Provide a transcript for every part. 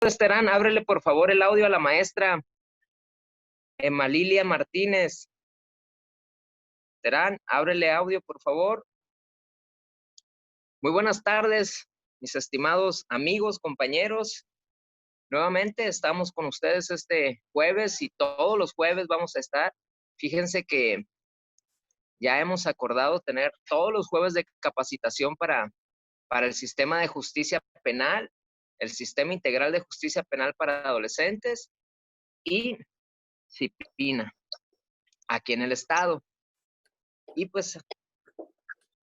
Terán, ábrele por favor el audio a la maestra Emalilia Martínez. Terán, ábrele audio por favor. Muy buenas tardes, mis estimados amigos, compañeros. Nuevamente estamos con ustedes este jueves y todos los jueves vamos a estar. Fíjense que ya hemos acordado tener todos los jueves de capacitación para el sistema de justicia penal, el sistema integral de justicia penal para adolescentes y CIPINA, aquí en el estado. Y pues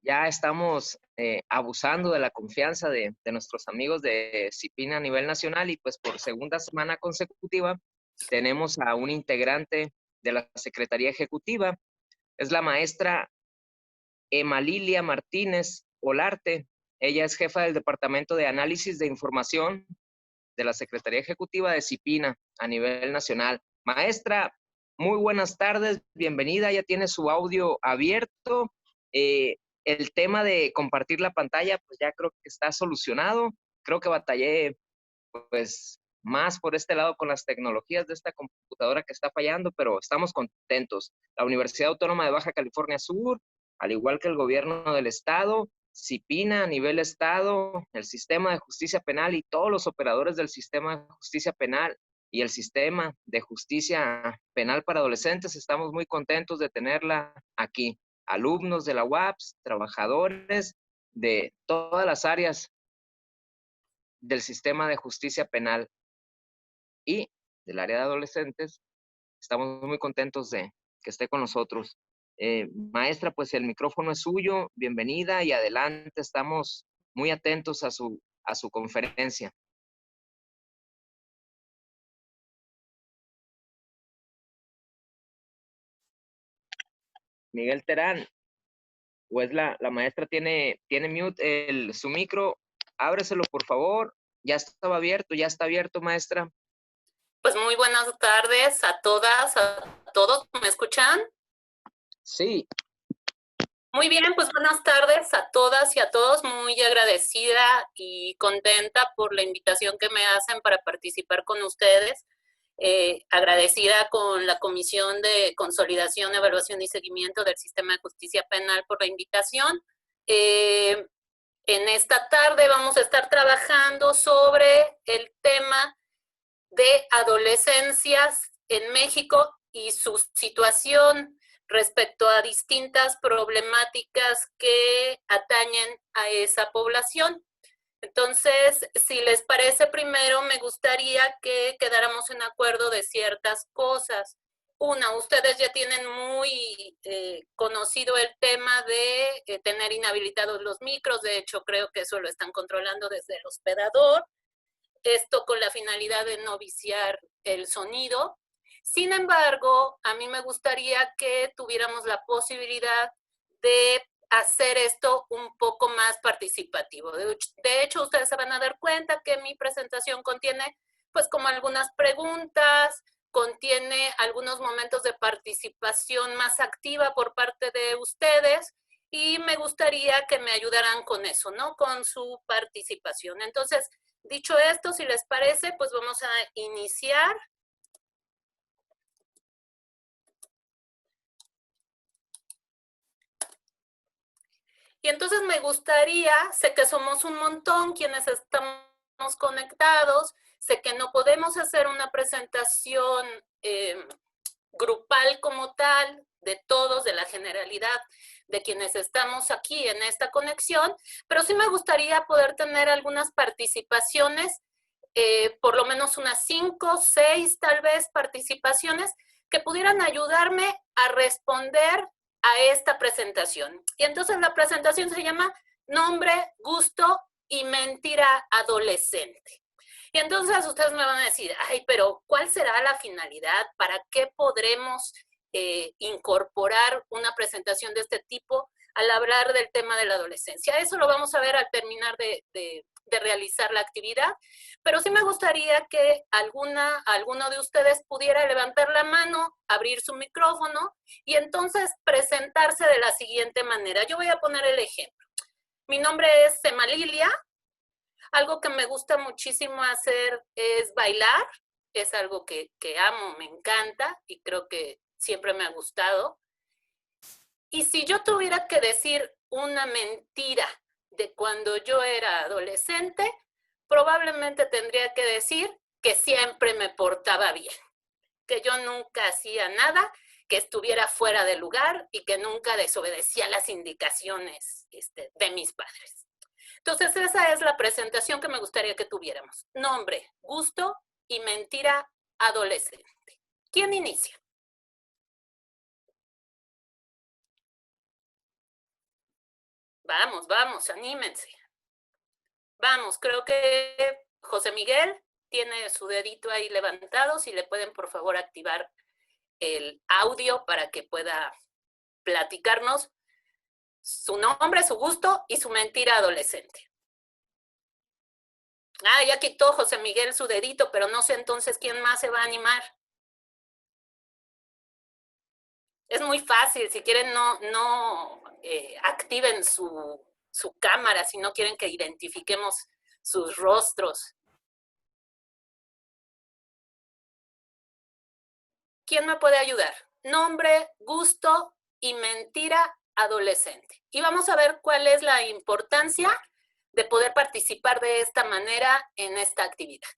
ya estamos abusando de la confianza de nuestros amigos de CIPINA a nivel nacional, y pues por segunda semana consecutiva tenemos a un integrante de la Secretaría Ejecutiva. Es la maestra Emalilia Martínez Olarte. Ella es jefa del Departamento de Análisis de Información de la Secretaría Ejecutiva de CIPINA a nivel nacional. Maestra, muy buenas tardes, bienvenida, ya tiene su audio abierto. El tema de compartir la pantalla, pues ya creo que está solucionado. Creo que batallé, pues, más por este lado con las tecnologías de esta computadora que está fallando, pero estamos contentos. La Universidad Autónoma de Baja California Sur, al igual que el gobierno del estado, CIPINA a nivel estado, el sistema de justicia penal y todos los operadores del sistema de justicia penal y el sistema de justicia penal para adolescentes, estamos muy contentos de tenerla aquí. Alumnos de la UAPS, trabajadores de todas las áreas del sistema de justicia penal y del área de adolescentes, estamos muy contentos de que esté con nosotros. Maestra, pues el micrófono es suyo, bienvenida y adelante, estamos muy atentos a su conferencia. Miguel Terán, pues la maestra tiene mute su micro, ábreselo por favor, ya estaba abierto, ya está abierto, maestra. Pues muy buenas tardes a todas, a todos, ¿me escuchan? Sí. Muy bien, pues buenas tardes a todas y a todos, muy agradecida y contenta por la invitación que me hacen para participar con ustedes, agradecida con la Comisión de Consolidación, Evaluación y Seguimiento del Sistema de Justicia Penal por la invitación. En esta tarde vamos a estar trabajando sobre el tema de adolescencias en México y su situación respecto a distintas problemáticas que atañen a esa población. Entonces, si les parece, primero me gustaría que quedáramos en acuerdo de ciertas cosas. Una, ustedes ya tienen muy conocido el tema de tener inhabilitados los micros. De hecho, creo que eso lo están controlando desde el hospedador. Esto con la finalidad de no viciar el sonido. Sin embargo, a mí me gustaría que tuviéramos la posibilidad de hacer esto un poco más participativo. De hecho, ustedes se van a dar cuenta que mi presentación contiene, pues, como algunas preguntas, contiene algunos momentos de participación más activa por parte de ustedes, y me gustaría que me ayudaran con eso, ¿no? Con su participación. Entonces, dicho esto, si les parece, pues vamos a iniciar. Y entonces me gustaría, sé que somos un montón quienes estamos conectados, sé que no podemos hacer una presentación grupal como tal, de todos, de la generalidad de quienes estamos aquí en esta conexión, pero sí me gustaría poder tener algunas participaciones, por lo menos unas 5, 6 tal vez participaciones que pudieran ayudarme a responder a esta presentación. Y entonces la presentación se llama Nombre, Gusto y Mentira Adolescente. Y entonces ustedes me van a decir, ay, pero ¿cuál será la finalidad? ¿Para qué podremos incorporar una presentación de este tipo al hablar del tema de la adolescencia? Eso lo vamos a ver al terminar de realizar la actividad, pero sí me gustaría que alguno de ustedes pudiera levantar la mano, abrir su micrófono y entonces presentarse de la siguiente manera. Yo voy a poner el ejemplo. Mi nombre es Emalilia. Algo que me gusta muchísimo hacer es bailar. Es algo que amo, me encanta y creo que siempre me ha gustado. Y si yo tuviera que decir una mentira de cuando yo era adolescente, probablemente tendría que decir que siempre me portaba bien, que yo nunca hacía nada que estuviera fuera de lugar y que nunca desobedecía las indicaciones de mis padres. Entonces, esa es la presentación que me gustaría que tuviéramos. Nombre, gusto y mentira adolescente. ¿Quién inicia? Vamos, vamos, anímense. Vamos, creo que José Miguel tiene su dedito ahí levantado. Si le pueden, por favor, activar el audio para que pueda platicarnos su nombre, su gusto y su mentira adolescente. Ah, ya quitó José Miguel su dedito, pero no sé entonces quién más se va a animar. Es muy fácil, si quieren no activen su cámara, si no quieren que identifiquemos sus rostros. ¿Quién me puede ayudar? Nombre, gusto y mentira adolescente. Y vamos a ver cuál es la importancia de poder participar de esta manera en esta actividad.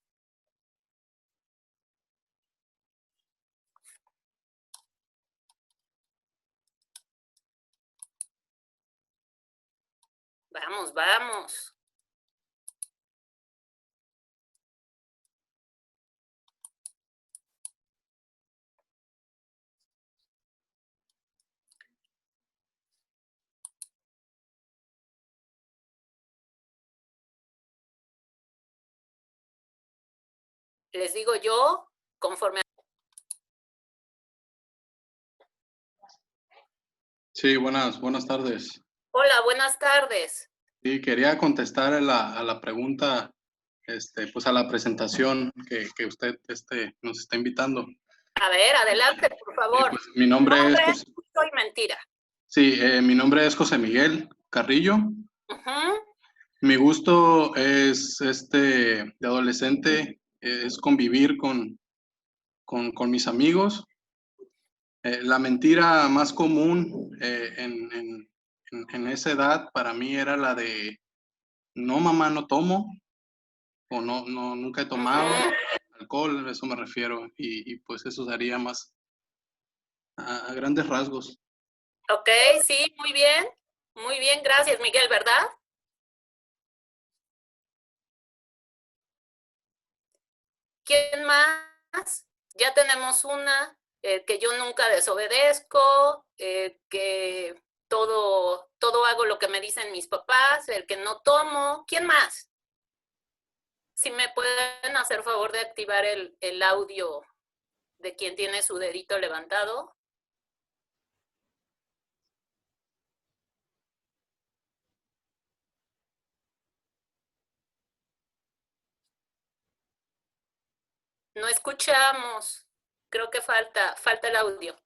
Vamos, vamos. Les digo yo, conforme. Sí, buenas tardes. Hola, buenas tardes. Sí, quería contestar a la pregunta, pues a la presentación que usted nos está invitando. A ver, adelante, por favor. Pues, mi nombre es José, gusto y mentira. sí, mi nombre es José Miguel Carrillo. Mi gusto es de adolescente, es convivir con mis amigos. La mentira más común en esa edad para mí era la de no, mamá, no tomo, o nunca he tomado alcohol, a eso me refiero, y pues eso sería más a grandes rasgos. Ok, sí, muy bien, gracias, Miguel, ¿verdad? ¿Quién más? Ya tenemos una, que yo nunca desobedezco, que todo hago lo que me dicen mis papás, el que no tomo. ¿Quién más? Si me pueden hacer favor de activar el audio de quien tiene su dedito levantado. No escuchamos. Creo que falta el audio.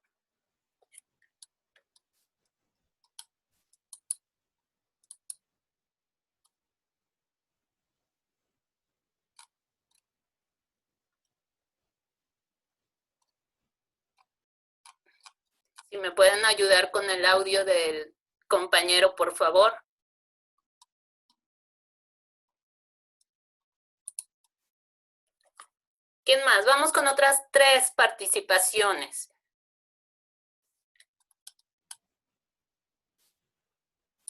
Si me pueden ayudar con el audio del compañero, por favor. ¿Quién más? Vamos con otras 3 participaciones.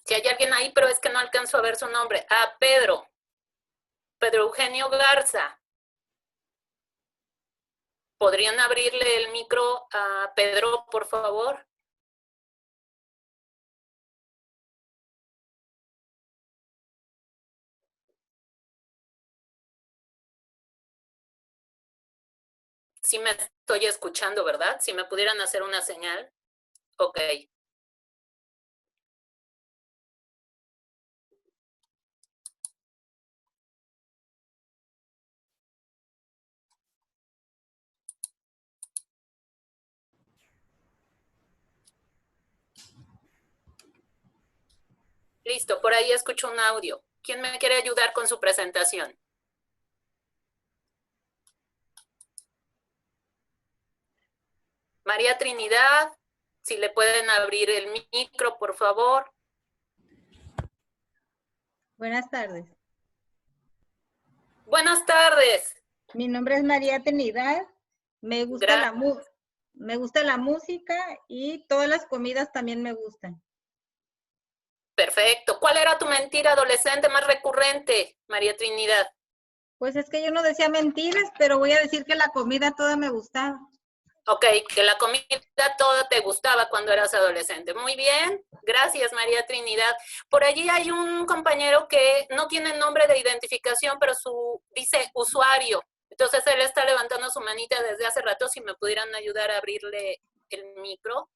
Si hay alguien ahí, pero es que no alcanzo a ver su nombre. Ah, Pedro. Pedro Eugenio Garza. ¿Podrían abrirle el micro a Pedro, por favor? Sí me estoy escuchando, ¿verdad? Si me pudieran hacer una señal. Ok. Listo, por ahí escucho un audio. ¿Quién me quiere ayudar con su presentación? María Trinidad, si le pueden abrir el micro, por favor. Buenas tardes. Buenas tardes. Mi nombre es María Trinidad. Me gusta la música y todas las comidas también me gustan. Perfecto. ¿Cuál era tu mentira adolescente más recurrente, María Trinidad? Pues es que yo no decía mentiras, pero voy a decir que la comida toda me gustaba. Ok, que la comida toda te gustaba cuando eras adolescente. Muy bien, gracias María Trinidad. Por allí hay un compañero que no tiene nombre de identificación, pero dice usuario. Entonces él está levantando su manita desde hace rato, si me pudieran ayudar a abrirle el micro.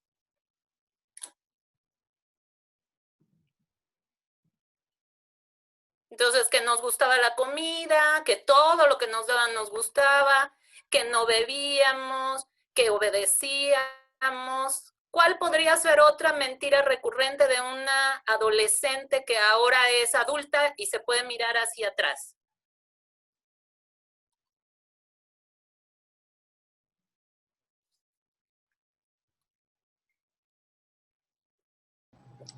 Entonces, que nos gustaba la comida, que todo lo que nos daban nos gustaba, que no bebíamos, que obedecíamos. ¿Cuál podría ser otra mentira recurrente de una adolescente que ahora es adulta y se puede mirar hacia atrás?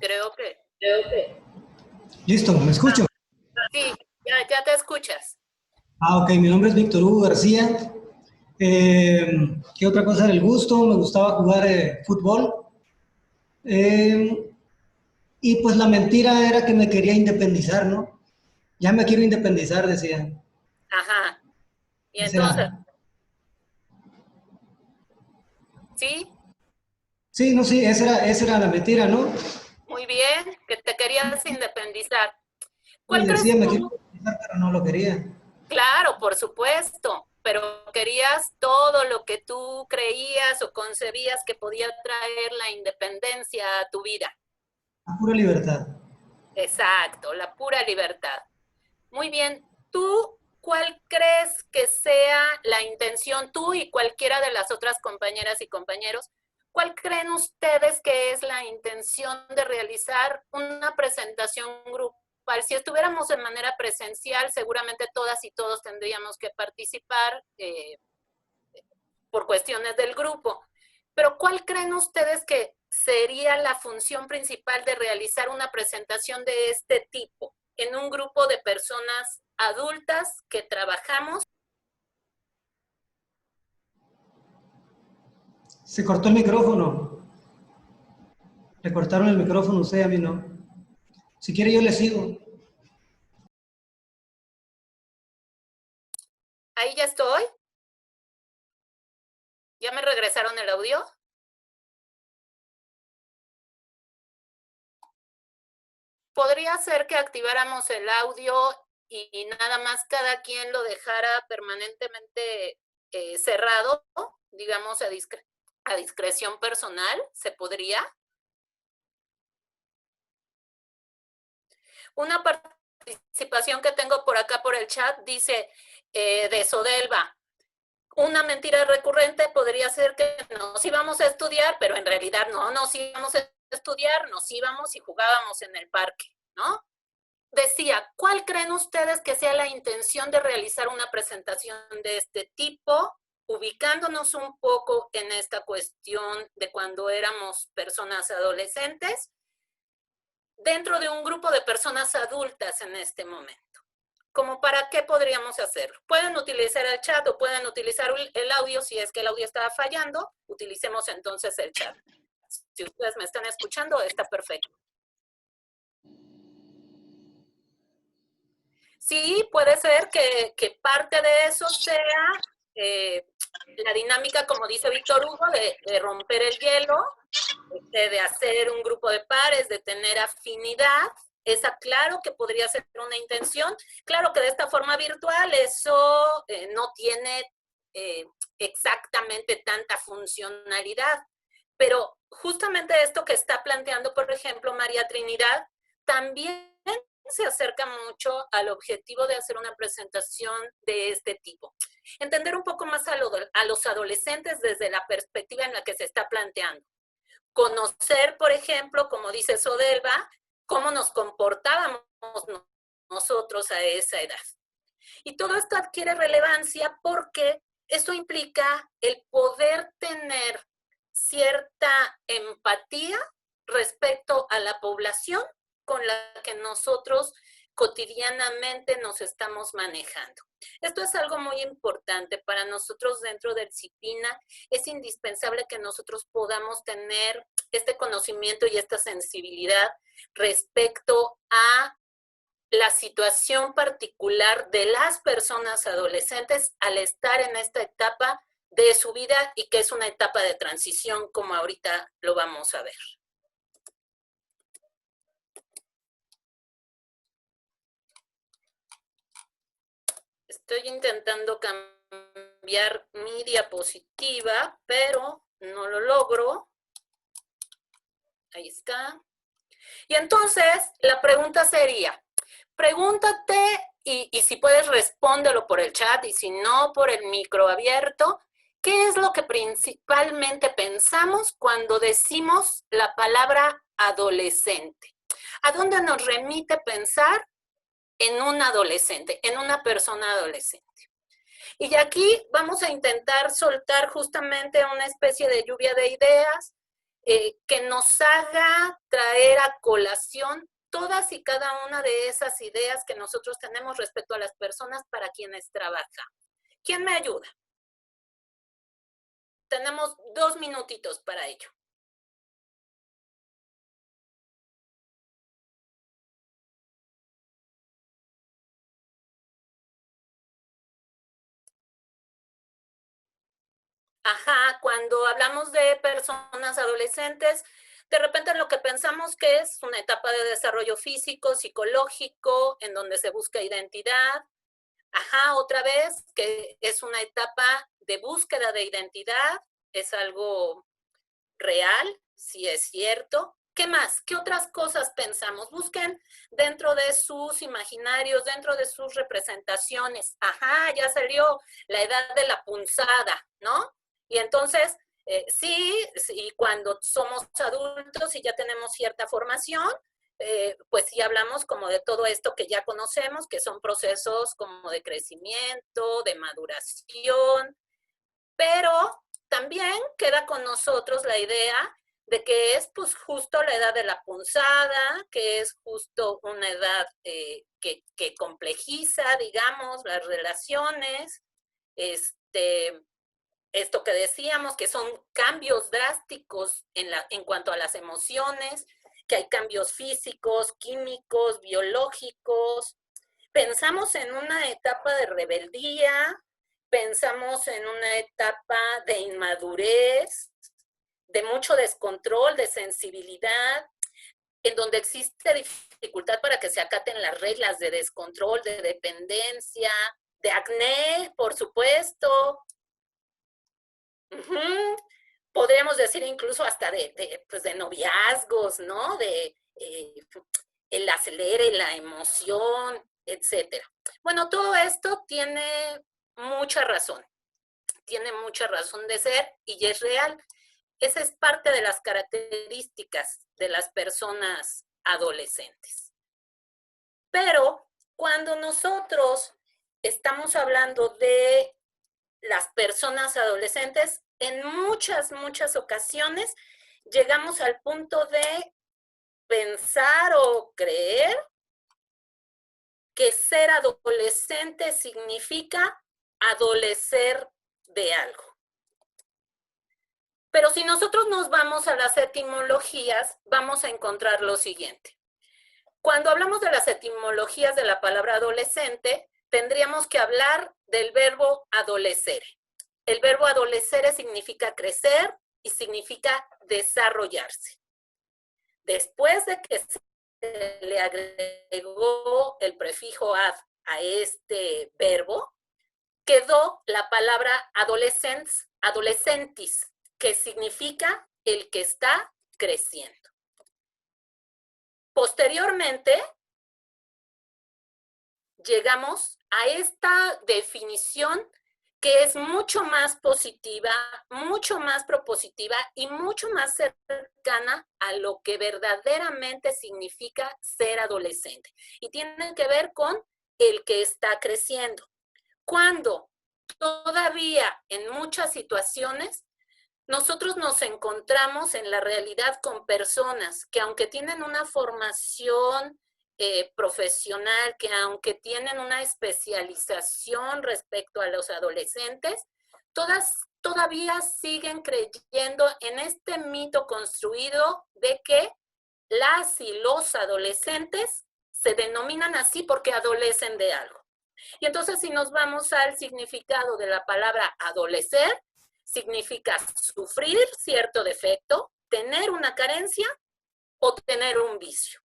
Creo que. Listo, ¿me escucho? Sí, ya te escuchas. Ok, mi nombre es Víctor Hugo García. ¿Qué otra cosa era el gusto? Me gustaba jugar fútbol. Y pues la mentira era que me quería independizar, ¿no? Ya me quiero independizar, decía. Ajá. Y Ese entonces, era. ¿sí? Sí, no, sí, esa era la mentira, ¿no? Muy bien, que te querías independizar. ¿Cuál Y crees decía, me quiero tú? independizar, pero no lo quería. Claro, por supuesto, pero querías todo lo que tú creías o concebías que podía traer la independencia a tu vida. A pura libertad. Exacto, la pura libertad. Muy bien, ¿tú cuál crees que sea la intención, tú y cualquiera de las otras compañeras y compañeros, cuál creen ustedes que es la intención de realizar una presentación grupal? Si estuviéramos de manera presencial, seguramente todas y todos tendríamos que participar por cuestiones del grupo. Pero ¿cuál creen ustedes que sería la función principal de realizar una presentación de este tipo en un grupo de personas adultas que trabajamos? Se cortó el micrófono. Le cortaron el micrófono a usted, a mí no. Si quiere yo le sigo. Ahí ya estoy. ¿Ya me regresaron el audio? Podría ser que activáramos el audio y nada más cada quien lo dejara permanentemente cerrado, digamos a discreción personal, ¿se podría? Una participación que tengo por acá por el chat dice de Sodelva, una mentira recurrente podría ser que nos íbamos a estudiar, pero en realidad no nos íbamos a estudiar, nos íbamos y jugábamos en el parque, ¿no? Decía, ¿cuál creen ustedes que sea la intención de realizar una presentación de este tipo, ubicándonos un poco en esta cuestión de cuando éramos personas adolescentes, dentro de un grupo de personas adultas en este momento? ¿Cómo para qué podríamos hacerlo? Pueden utilizar el chat o pueden utilizar el audio. Si es que el audio estaba fallando, utilicemos entonces el chat. Si ustedes me están escuchando, está perfecto. Sí, puede ser que parte de eso sea la dinámica, como dice Víctor Hugo, de romper el hielo, de hacer un grupo de pares, de tener afinidad. Esa, claro que podría ser una intención. Claro que de esta forma virtual eso no tiene exactamente tanta funcionalidad. Pero justamente esto que está planteando, por ejemplo, María Trinidad, también se acerca mucho al objetivo de hacer una presentación de este tipo. Entender un poco más a los adolescentes desde la perspectiva en la que se está planteando. Conocer, por ejemplo, como dice Sodelva, cómo nos comportábamos nosotros a esa edad. Y todo esto adquiere relevancia porque eso implica el poder tener cierta empatía respecto a la población con la que nosotros cotidianamente nos estamos manejando. Esto es algo muy importante para nosotros dentro del CIPINA. Es indispensable que nosotros podamos tener este conocimiento y esta sensibilidad respecto a la situación particular de las personas adolescentes al estar en esta etapa de su vida y que es una etapa de transición, como ahorita lo vamos a ver. Estoy intentando cambiar mi diapositiva, pero no lo logro. Ahí está. Y entonces, la pregunta sería, pregúntate, y si puedes respóndelo por el chat, y si no, por el micro abierto, ¿qué es lo que principalmente pensamos cuando decimos la palabra adolescente? ¿A dónde nos remite pensar en un adolescente, en una persona adolescente? Y aquí vamos a intentar soltar justamente una especie de lluvia de ideas que nos haga traer a colación todas y cada una de esas ideas que nosotros tenemos respecto a las personas para quienes trabajan. ¿Quién me ayuda? Tenemos 2 minutitos para ello. Ajá, cuando hablamos de personas adolescentes, de repente lo que pensamos que es una etapa de desarrollo físico, psicológico, en donde se busca identidad. Ajá, otra vez, que es una etapa de búsqueda de identidad, es algo real, sí es cierto. ¿Qué más? ¿Qué otras cosas pensamos? Busquen dentro de sus imaginarios, dentro de sus representaciones. Ajá, ya salió la edad de la punzada, ¿no? Y entonces, sí, cuando somos adultos y ya tenemos cierta formación, pues sí hablamos como de todo esto que ya conocemos, que son procesos como de crecimiento, de maduración, pero también queda con nosotros la idea de que es pues justo la edad de la punzada, que es justo una edad que complejiza, digamos, las relaciones, esto que decíamos, que son cambios drásticos en cuanto a las emociones, que hay cambios físicos, químicos, biológicos. Pensamos en una etapa de rebeldía, pensamos en una etapa de inmadurez, de mucho descontrol, de sensibilidad, en donde existe dificultad para que se acaten las reglas de descontrol, de dependencia, de acné, por supuesto. Podríamos decir incluso hasta pues de noviazgos, ¿no? De el acelere, la emoción, etcétera. Bueno, todo esto tiene mucha razón de ser y es real. Esa es parte de las características de las personas adolescentes. Pero cuando nosotros estamos hablando de las personas adolescentes, en muchas ocasiones llegamos al punto de pensar o creer que ser adolescente significa adolecer de algo. Pero si nosotros nos vamos a las etimologías, vamos a encontrar lo siguiente. Cuando hablamos de las etimologías de la palabra adolescente, tendríamos que hablar del verbo adolecer. El verbo adolecer significa crecer y significa desarrollarse. Después de que se le agregó el prefijo ad a este verbo, quedó la palabra adolescentis, que significa el que está creciendo. Posteriormente, llegamos a esta definición que es mucho más positiva, mucho más propositiva y mucho más cercana a lo que verdaderamente significa ser adolescente. Y tiene que ver con el que está creciendo. Cuando todavía en muchas situaciones nosotros nos encontramos en la realidad con personas que aunque tienen una formación profesional, que aunque tienen una especialización respecto a los adolescentes, todavía siguen creyendo en este mito construido de que las y los adolescentes se denominan así porque adolecen de algo. Y entonces si nos vamos al significado de la palabra adolecer, significa sufrir cierto defecto, tener una carencia o tener un vicio.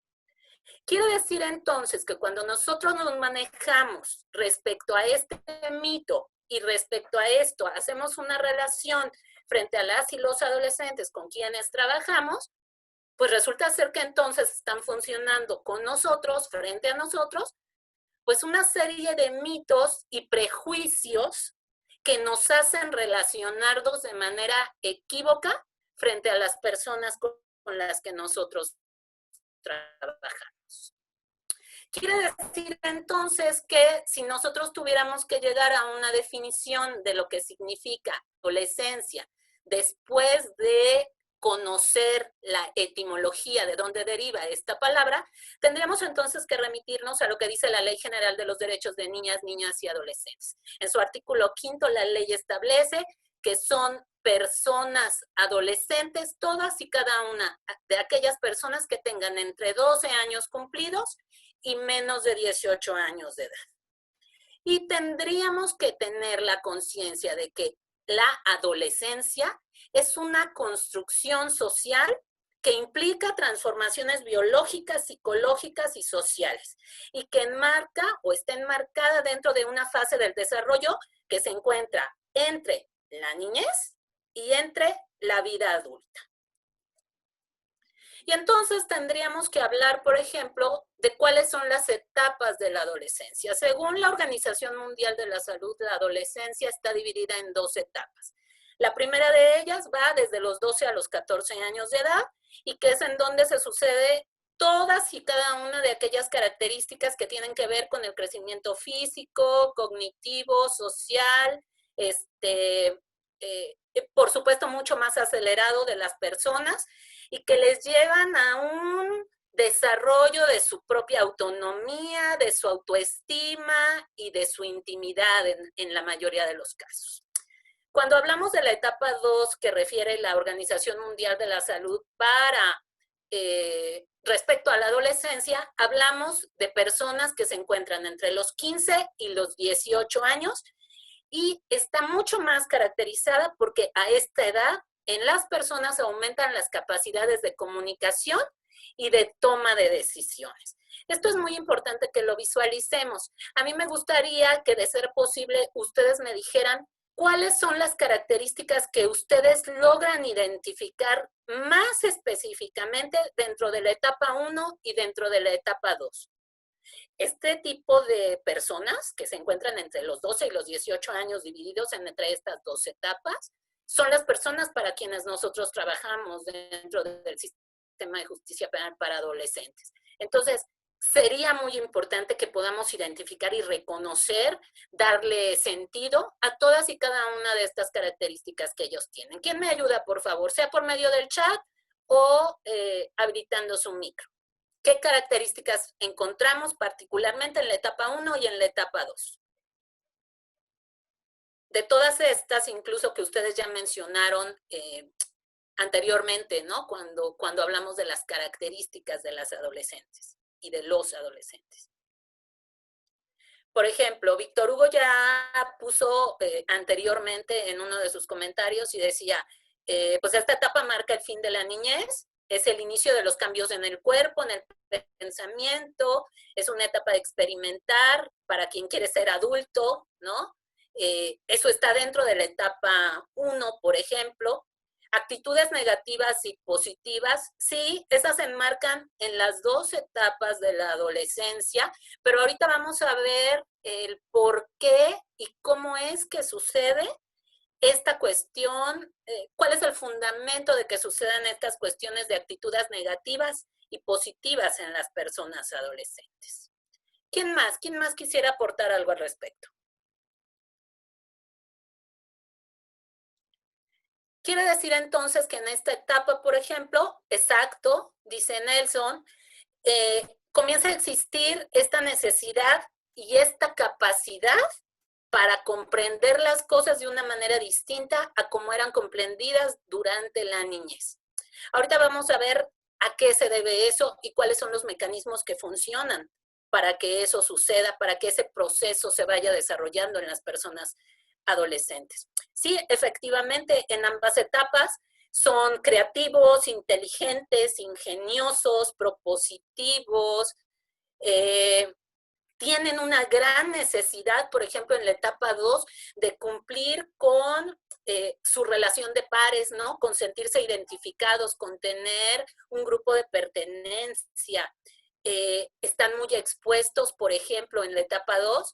Quiere decir entonces que cuando nosotros nos manejamos respecto a este mito y respecto a esto, hacemos una relación frente a las y los adolescentes con quienes trabajamos, pues resulta ser que entonces están funcionando con nosotros, frente a nosotros, pues una serie de mitos y prejuicios que nos hacen relacionarnos de manera equívoca frente a las personas con las que nosotros trabajamos. Quiere decir entonces que si nosotros tuviéramos que llegar a una definición de lo que significa adolescencia, después de conocer la etimología de dónde deriva esta palabra, tendríamos entonces que remitirnos a lo que dice la Ley General de los Derechos de Niñas, Niños y Adolescentes. En su artículo 5, la ley establece que son personas adolescentes, todas y cada una de aquellas personas que tengan entre 12 años cumplidos y menos de 18 años de edad. Y tendríamos que tener la conciencia de que la adolescencia es una construcción social que implica transformaciones biológicas, psicológicas y sociales, y que enmarca o está enmarcada dentro de una fase del desarrollo que se encuentra entre la niñez y entre la vida adulta. Y entonces tendríamos que hablar, por ejemplo, de cuáles son las etapas de la adolescencia. Según la Organización Mundial de la Salud, la adolescencia está dividida en 2 etapas. La primera de ellas va desde los 12 a los 14 años de edad y que es en donde se sucede todas y cada una de aquellas características que tienen que ver con el crecimiento físico, cognitivo, social, por supuesto mucho más acelerado de las personas y que les llevan a un desarrollo de su propia autonomía, de su autoestima y de su intimidad en la mayoría de los casos. Cuando hablamos de la etapa 2 que refiere la Organización Mundial de la Salud para respecto a la adolescencia, hablamos de personas que se encuentran entre los 15 y los 18 años y está mucho más caracterizada porque a esta edad en las personas aumentan las capacidades de comunicación y de toma de decisiones. Esto es muy importante que lo visualicemos. A mí me gustaría que, de ser posible, ustedes me dijeran cuáles son las características que ustedes logran identificar más específicamente dentro de la etapa 1 y dentro de la etapa 2. Este tipo de personas que se encuentran entre los 12 y los 18 años divididos entre estas 2 etapas, son las personas para quienes nosotros trabajamos dentro del sistema de justicia penal para adolescentes. Entonces, sería muy importante que podamos identificar y reconocer, darle sentido a todas y cada una de estas características que ellos tienen. ¿Quién me ayuda, por favor? Sea por medio del chat o habilitando su micro. ¿Qué características encontramos particularmente en la etapa 1 y en la etapa 2? De todas estas, incluso que ustedes ya mencionaron anteriormente, ¿no? Cuando hablamos de las características de las adolescentes y de los adolescentes. Por ejemplo, Víctor Hugo ya puso anteriormente en uno de sus comentarios y decía, pues esta etapa marca el fin de la niñez, es el inicio de los cambios en el cuerpo, en el pensamiento, es una etapa de experimentar para quien quiere ser adulto, ¿no? Eso está dentro de la etapa 1, por ejemplo. actitudes negativas y positivas, sí, esas se enmarcan en las dos etapas de la adolescencia, pero ahorita vamos a ver el por qué y cómo es que sucede esta cuestión, cuál es el fundamento de que sucedan estas cuestiones de actitudes negativas y positivas en las personas adolescentes. ¿Quién más? ¿Quién más quisiera aportar algo al respecto? Quiere decir entonces que en esta etapa, por ejemplo, exacto, dice Nelson, comienza a existir esta necesidad y esta capacidad para comprender las cosas de una manera distinta a como eran comprendidas durante la niñez. Ahorita vamos a ver a qué se debe eso y cuáles son los mecanismos que funcionan para que eso suceda, para que ese proceso se vaya desarrollando en las personas adolescentes. Sí, efectivamente, en ambas etapas son creativos, inteligentes, ingeniosos, propositivos, tienen una gran necesidad, por ejemplo, en la etapa 2, de cumplir con su relación de pares, ¿no? Con sentirse identificados, con tener un grupo de pertenencia. Están muy expuestos, por ejemplo, en la etapa 2,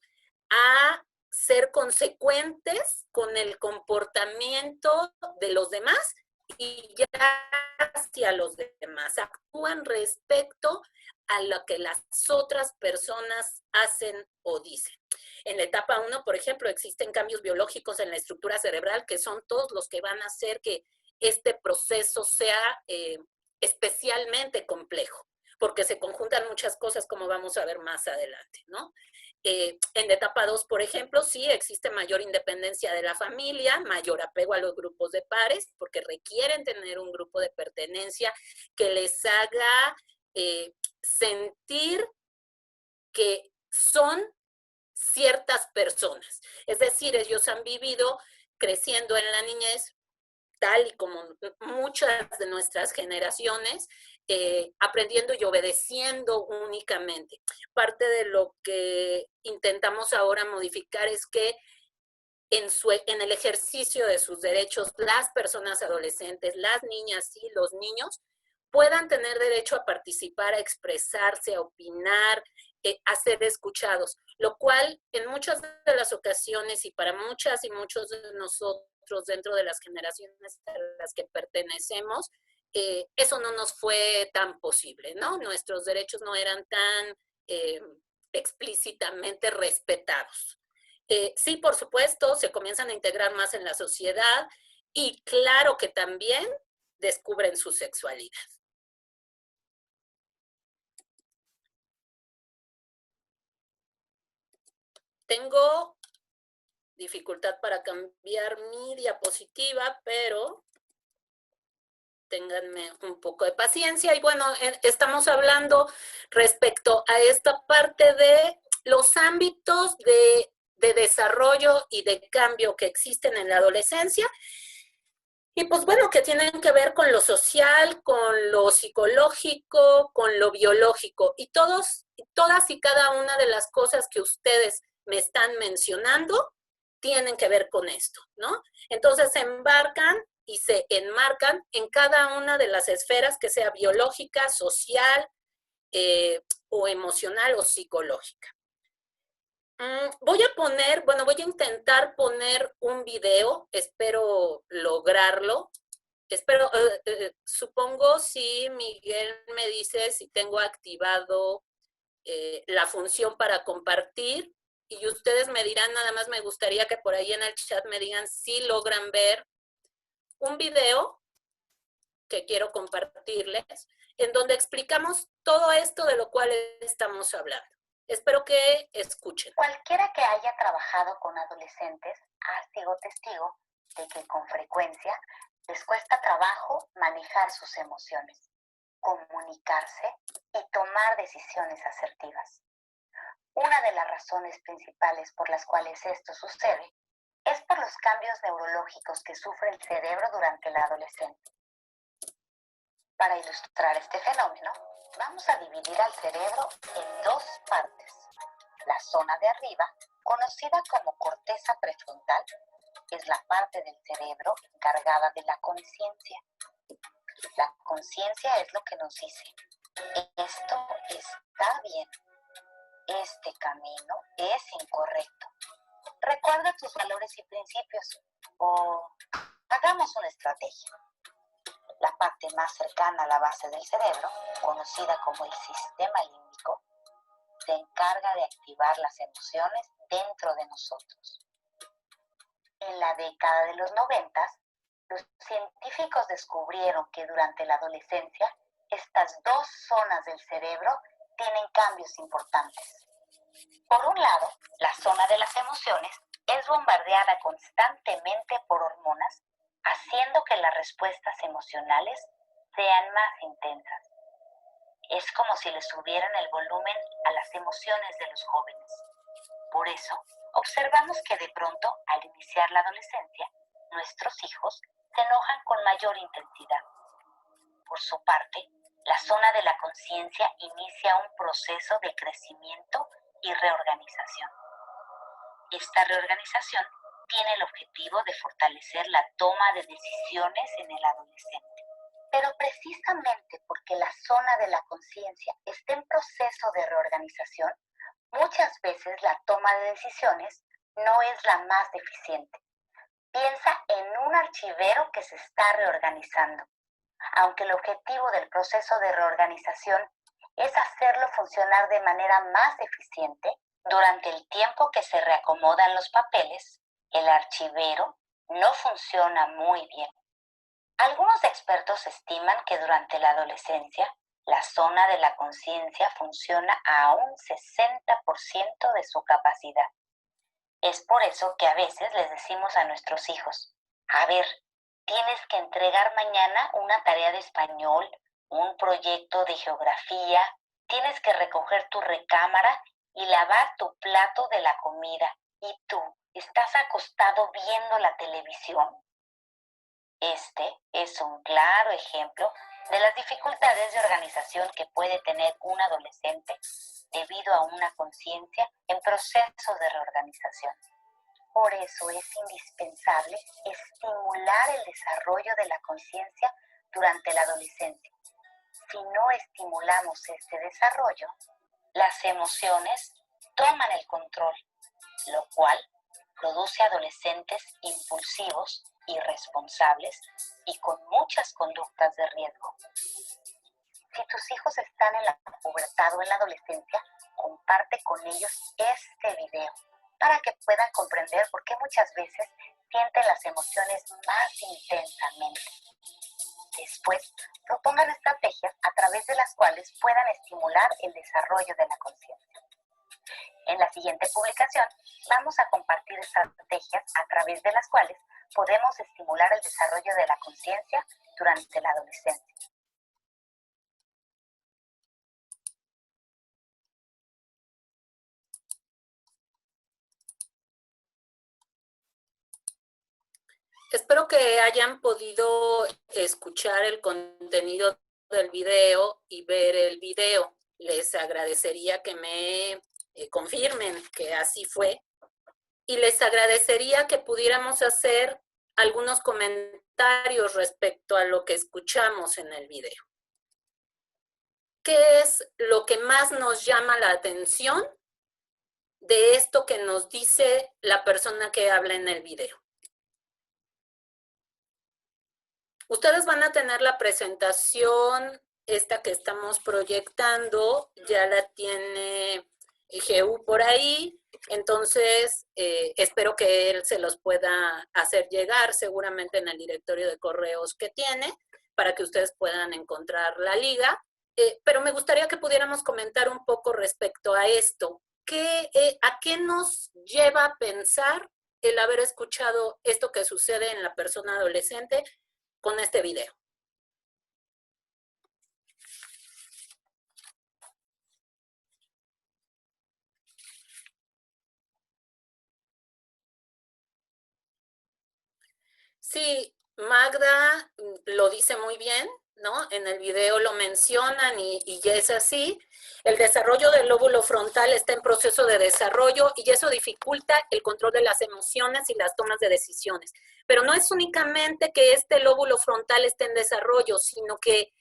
a ser consecuentes con el comportamiento de los demás y ya hacia los demás. Actúan respecto a lo que las otras personas hacen o dicen. En la etapa 1, por ejemplo, existen cambios biológicos en la estructura cerebral que son todos los que van a hacer que este proceso sea especialmente complejo, porque se conjuntan muchas cosas como vamos a ver más adelante, ¿no? En la etapa 2, por ejemplo, sí existe mayor independencia de la familia, mayor apego a los grupos de pares, porque requieren tener un grupo de pertenencia que les haga sentir que son ciertas personas. Es decir, ellos han vivido creciendo en la niñez, tal y como muchas de nuestras generaciones, aprendiendo y obedeciendo únicamente. Parte de lo que intentamos ahora modificar es que en el ejercicio de sus derechos, las personas adolescentes, las niñas y los niños puedan tener derecho a participar, a expresarse, a opinar, a ser escuchados, lo cual en muchas de las ocasiones y para muchas y muchos de nosotros dentro de las generaciones a las que pertenecemos, eso no nos fue tan posible, ¿no? Nuestros derechos no eran tan explícitamente respetados. Sí, por supuesto, se comienzan a integrar más en la sociedad y claro que también descubren su sexualidad. Tengo dificultad para cambiar mi diapositiva, pero ténganme un poco de paciencia. Y bueno, estamos hablando respecto a esta parte de los ámbitos de desarrollo y de cambio que existen en la adolescencia. Y pues bueno, que tienen que ver con lo social, con lo psicológico, con lo biológico. Y todas y cada una de las cosas que ustedes me están mencionando tienen que ver con esto, ¿no? Entonces se embarcan y se enmarcan en cada una de las esferas, que sea biológica, social, o emocional o psicológica. Voy a intentar poner un video, espero lograrlo. Supongo si Miguel me dice si tengo activado la función para compartir y ustedes me dirán, nada más me gustaría que por ahí en el chat me digan si logran ver un video que quiero compartirles, en donde explicamos todo esto de lo cual estamos hablando. Espero que escuchen. Cualquiera que haya trabajado con adolescentes ha sido testigo de que con frecuencia les cuesta trabajo manejar sus emociones, comunicarse y tomar decisiones asertivas. Una de las razones principales por las cuales esto sucede es por los cambios neurológicos que sufre el cerebro durante la adolescencia. Para ilustrar este fenómeno, vamos a dividir al cerebro en dos partes. La zona de arriba, conocida como corteza prefrontal, es la parte del cerebro encargada de la conciencia. La conciencia es lo que nos dice: esto está bien, este camino es incorrecto. Recuerda tus valores y principios, o hagamos una estrategia. La parte más cercana a la base del cerebro, conocida como el sistema límbico, se encarga de activar las emociones dentro de nosotros. En la década de los 90, los científicos descubrieron que durante la adolescencia estas dos zonas del cerebro tienen cambios importantes. Por un lado, la zona de las emociones es bombardeada constantemente por hormonas, haciendo que las respuestas emocionales sean más intensas. Es como si le subieran el volumen a las emociones de los jóvenes. Por eso, observamos que de pronto, al iniciar la adolescencia, nuestros hijos se enojan con mayor intensidad. Por su parte, la zona de la conciencia inicia un proceso de crecimiento y reorganización. Esta reorganización tiene el objetivo de fortalecer la toma de decisiones en el adolescente. Pero precisamente porque la zona de la conciencia está en proceso de reorganización, muchas veces la toma de decisiones no es la más deficiente. Piensa en un archivero que se está reorganizando. Aunque el objetivo del proceso de reorganización es hacerlo funcionar de manera más eficiente, durante el tiempo que se reacomodan los papeles, el archivero no funciona muy bien. Algunos expertos estiman que durante la adolescencia, la zona de la conciencia funciona a un 60% de su capacidad. Es por eso que a veces les decimos a nuestros hijos: a ver, tienes que entregar mañana una tarea de español, un proyecto de geografía, tienes que recoger tu recámara y lavar tu plato de la comida. Y tú estás acostado viendo la televisión. Este es un claro ejemplo de las dificultades de organización que puede tener un adolescente debido a una conciencia en proceso de reorganización. Por eso es indispensable estimular el desarrollo de la conciencia durante la adolescencia. Si no estimulamos este desarrollo, las emociones toman el control, lo cual produce adolescentes impulsivos, irresponsables y con muchas conductas de riesgo. Si tus hijos están en la pubertad o en la adolescencia, comparte con ellos este video para que puedan comprender por qué muchas veces sienten las emociones más intensamente. Después, propongan estrategias a través de las cuales puedan estimular el desarrollo de la conciencia. En la siguiente publicación vamos a compartir estrategias a través de las cuales podemos estimular el desarrollo de la conciencia durante la adolescencia. Espero que hayan podido escuchar el contenido del video y ver el video. Les agradecería que me confirmen que así fue. Y les agradecería que pudiéramos hacer algunos comentarios respecto a lo que escuchamos en el video. ¿Qué es lo que más nos llama la atención de esto que nos dice la persona que habla en el video? Ustedes van a tener la presentación, esta que estamos proyectando, ya la tiene GU por ahí, entonces espero que él se los pueda hacer llegar seguramente en el directorio de correos que tiene, para que ustedes puedan encontrar la liga, pero me gustaría que pudiéramos comentar un poco respecto a esto. ¿A qué nos lleva a pensar el haber escuchado esto que sucede en la persona adolescente con este video? Sí, Magda lo dice muy bien. ¿no? En el video lo mencionan y ya es así. El desarrollo del lóbulo frontal está en proceso de desarrollo y eso dificulta el control de las emociones y las tomas de decisiones. Pero no es únicamente que este lóbulo frontal esté en desarrollo, sino que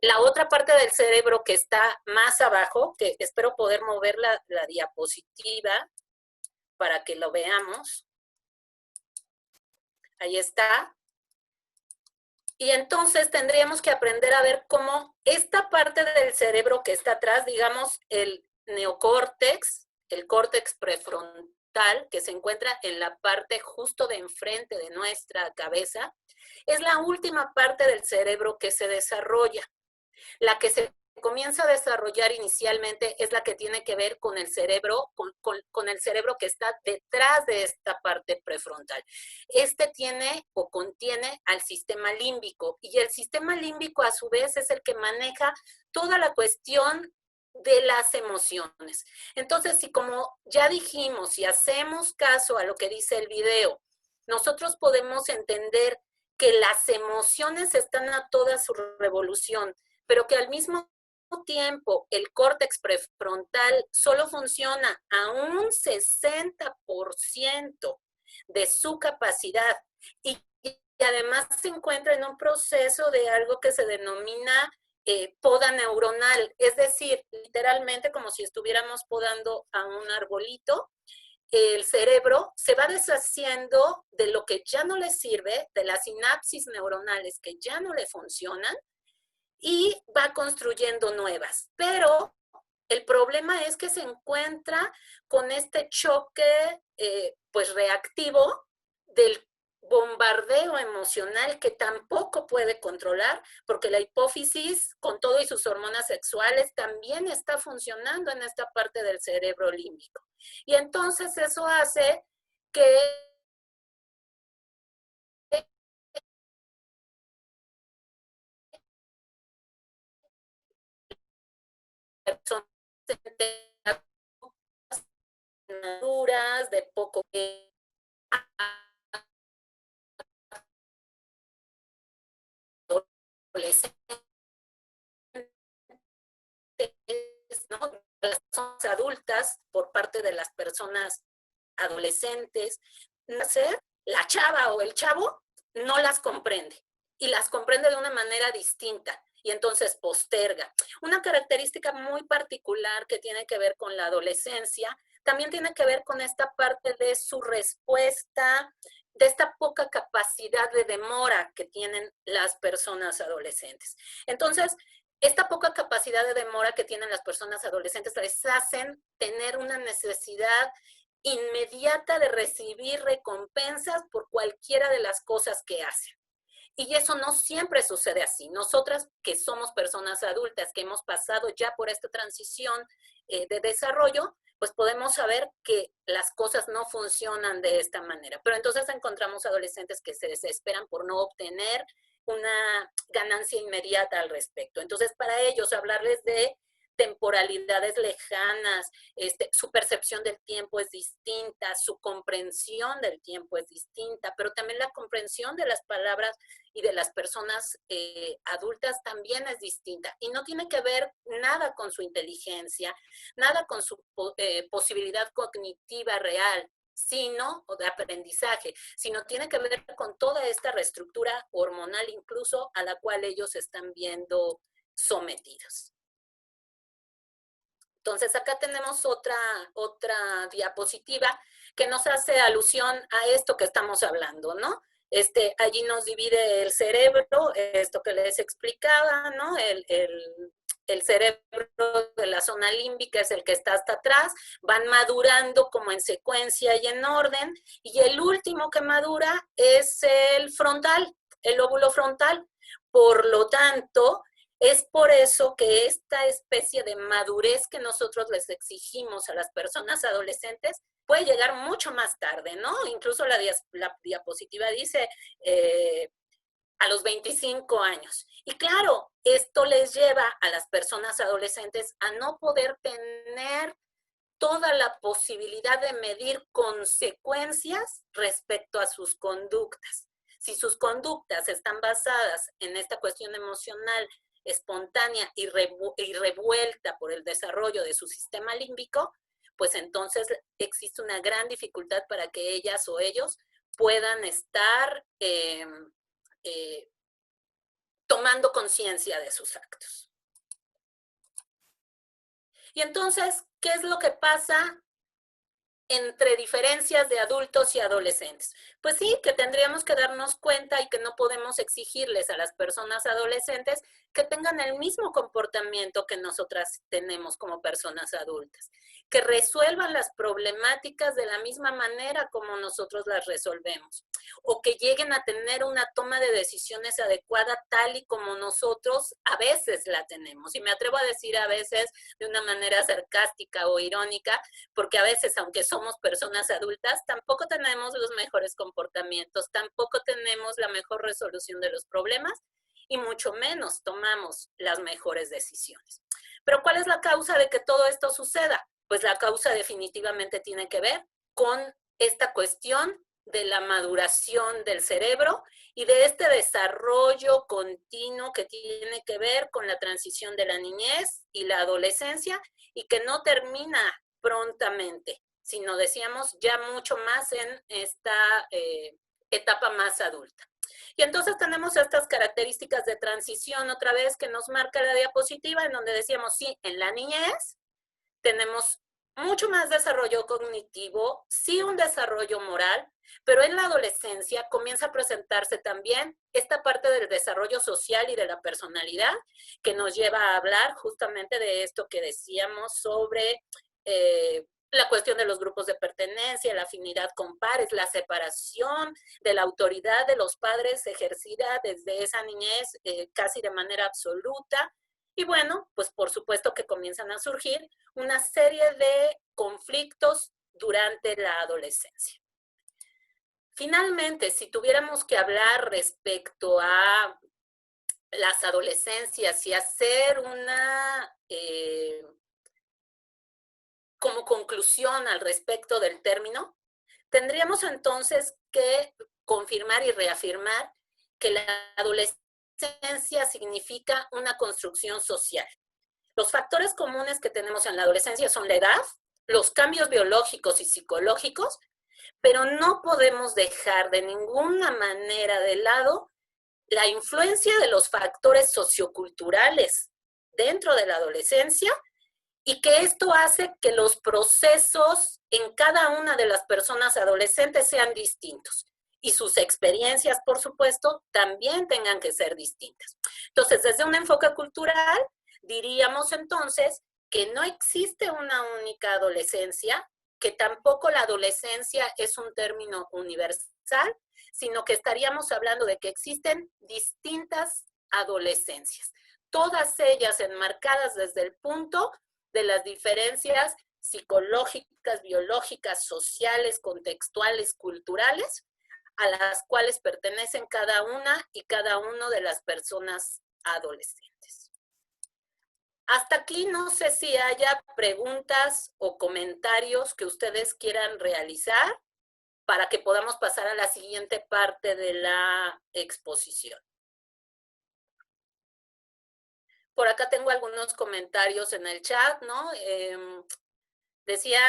la otra parte del cerebro que está más abajo, que espero poder mover la diapositiva para que lo veamos. Ahí está. Y entonces tendríamos que aprender a ver cómo esta parte del cerebro que está atrás, digamos el neocórtex, el córtex prefrontal, que se encuentra en la parte justo de enfrente de nuestra cabeza, es la última parte del cerebro que se desarrolla. La que se comienza a desarrollar inicialmente es la que tiene que ver con el cerebro, con el cerebro que está detrás de esta parte prefrontal. Este tiene o contiene al sistema límbico y el sistema límbico a su vez es el que maneja toda la cuestión de las emociones. Entonces, si como ya dijimos, si hacemos caso a lo que dice el video, nosotros podemos entender que las emociones están a toda su revolución, pero que al mismo tiempo el córtex prefrontal solo funciona a un 60% de su capacidad y además se encuentra en un proceso de algo que se denomina poda neuronal, es decir, literalmente como si estuviéramos podando a un arbolito. El cerebro se va deshaciendo de lo que ya no le sirve, de las sinapsis neuronales que ya no le funcionan, y va construyendo nuevas. Pero el problema es que se encuentra con este choque pues reactivo del bombardeo emocional que tampoco puede controlar, porque la hipófisis, con todo y sus hormonas sexuales, también está funcionando en esta parte del cerebro límbico. Y entonces eso hace que personas maduras, de poco adolescentes, ¿no? Las personas adultas por parte de las personas adolescentes. La chava o el chavo no las comprende y las comprende de una manera distinta y entonces posterga. Una característica muy particular que tiene que ver con la adolescencia también tiene que ver con esta parte de su respuesta, de esta poca capacidad de demora que tienen las personas adolescentes. Entonces, esta poca capacidad de demora que tienen las personas adolescentes les hacen tener una necesidad inmediata de recibir recompensas por cualquiera de las cosas que hacen. Y eso no siempre sucede así. Nosotras que somos personas adultas, que hemos pasado ya por esta transición de desarrollo, pues podemos saber que las cosas no funcionan de esta manera. Pero entonces encontramos adolescentes que se desesperan por no obtener una ganancia inmediata al respecto. Entonces, para ellos, hablarles de temporalidades lejanas, su percepción del tiempo es distinta, su comprensión del tiempo es distinta, pero también la comprensión de las palabras y de las personas adultas también es distinta. Y no tiene que ver nada con su inteligencia, nada con su posibilidad cognitiva real, sino, o de aprendizaje, sino tiene que ver con toda esta reestructura hormonal incluso a la cual ellos están viendo sometidos. Entonces, acá tenemos otra diapositiva que nos hace alusión a esto que estamos hablando, ¿no? Allí nos divide el cerebro, esto que les explicaba, ¿no? El cerebro de la zona límbica es el que está hasta atrás, van madurando como en secuencia y en orden, y el último que madura es el frontal, el lóbulo frontal. Por lo tanto, es por eso que esta especie de madurez que nosotros les exigimos a las personas adolescentes puede llegar mucho más tarde, ¿no? Incluso la diapositiva dice a los 25 años. Y claro, esto les lleva a las personas adolescentes a no poder tener toda la posibilidad de medir consecuencias respecto a sus conductas. Si sus conductas están basadas en esta cuestión emocional espontánea y revuelta por el desarrollo de su sistema límbico, pues entonces existe una gran dificultad para que ellas o ellos puedan estar tomando conciencia de sus actos. Y entonces, ¿qué es lo que pasa entre diferencias de adultos y adolescentes? Pues sí, que tendríamos que darnos cuenta y que no podemos exigirles a las personas adolescentes que tengan el mismo comportamiento que nosotras tenemos como personas adultas, que resuelvan las problemáticas de la misma manera como nosotros las resolvemos, o que lleguen a tener una toma de decisiones adecuada tal y como nosotros a veces la tenemos. Y me atrevo a decir a veces de una manera sarcástica o irónica, porque a veces, aunque somos personas adultas, tampoco tenemos los mejores comportamientos, tampoco tenemos la mejor resolución de los problemas y mucho menos tomamos las mejores decisiones. Pero ¿cuál es la causa de que todo esto suceda? Pues la causa definitivamente tiene que ver con esta cuestión de la maduración del cerebro y de este desarrollo continuo que tiene que ver con la transición de la niñez y la adolescencia y que no termina prontamente, sino decíamos ya mucho más en esta etapa más adulta. Y entonces tenemos estas características de transición otra vez que nos marca la diapositiva, en donde decíamos, sí, en la niñez tenemos mucho más desarrollo cognitivo, sí un desarrollo moral, pero en la adolescencia comienza a presentarse también esta parte del desarrollo social y de la personalidad que nos lleva a hablar justamente de esto que decíamos sobre la cuestión de los grupos de pertenencia, la afinidad con pares, la separación de la autoridad de los padres ejercida desde esa niñez casi de manera absoluta. Y bueno, pues por supuesto que comienzan a surgir una serie de conflictos durante la adolescencia. Finalmente, si tuviéramos que hablar respecto a las adolescencias y hacer una como conclusión al respecto del término, tendríamos entonces que confirmar y reafirmar que la adolescencia significa una construcción social. Los factores comunes que tenemos en la adolescencia son la edad, los cambios biológicos y psicológicos, pero no podemos dejar de ninguna manera de lado la influencia de los factores socioculturales dentro de la adolescencia y que esto hace que los procesos en cada una de las personas adolescentes sean distintos y sus experiencias, por supuesto, también tengan que ser distintas. Entonces, desde un enfoque cultural, diríamos entonces que no existe una única adolescencia, que tampoco la adolescencia es un término universal, sino que estaríamos hablando de que existen distintas adolescencias, todas ellas enmarcadas desde el punto de las diferencias psicológicas, biológicas, sociales, contextuales, culturales, a las cuales pertenecen cada una y cada uno de las personas adolescentes. Hasta aquí no sé si haya preguntas o comentarios que ustedes quieran realizar para que podamos pasar a la siguiente parte de la exposición. Por acá tengo algunos comentarios en el chat, ¿no? Decía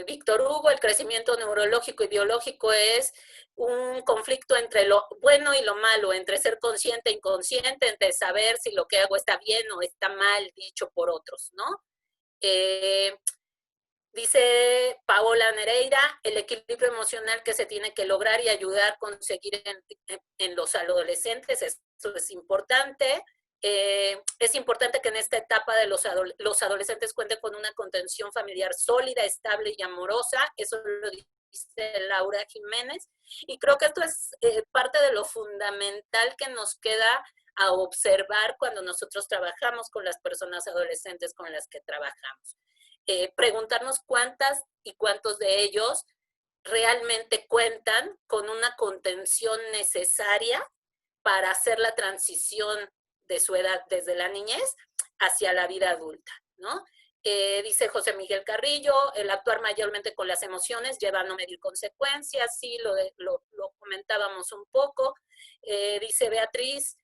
Víctor Hugo, el crecimiento neurológico y biológico es un conflicto entre lo bueno y lo malo, entre ser consciente e inconsciente, entre saber si lo que hago está bien o está mal dicho por otros, ¿no? Dice Paola Nereida, el equilibrio emocional que se tiene que lograr y ayudar a conseguir en los adolescentes, eso es importante. Es importante que en esta etapa de los adolescentes cuenten con una contención familiar sólida, estable y amorosa. Eso lo dice Laura Jiménez. Y creo que esto es parte de lo fundamental que nos queda a observar cuando nosotros trabajamos con las personas adolescentes con las que trabajamos. Preguntarnos cuántas y cuántos de ellos realmente cuentan con una contención necesaria para hacer la transición de su edad desde la niñez hacia la vida adulta, ¿no? Dice José Miguel Carrillo, el actuar mayormente con las emociones lleva a no medir consecuencias, sí, lo comentábamos un poco. Dice Beatriz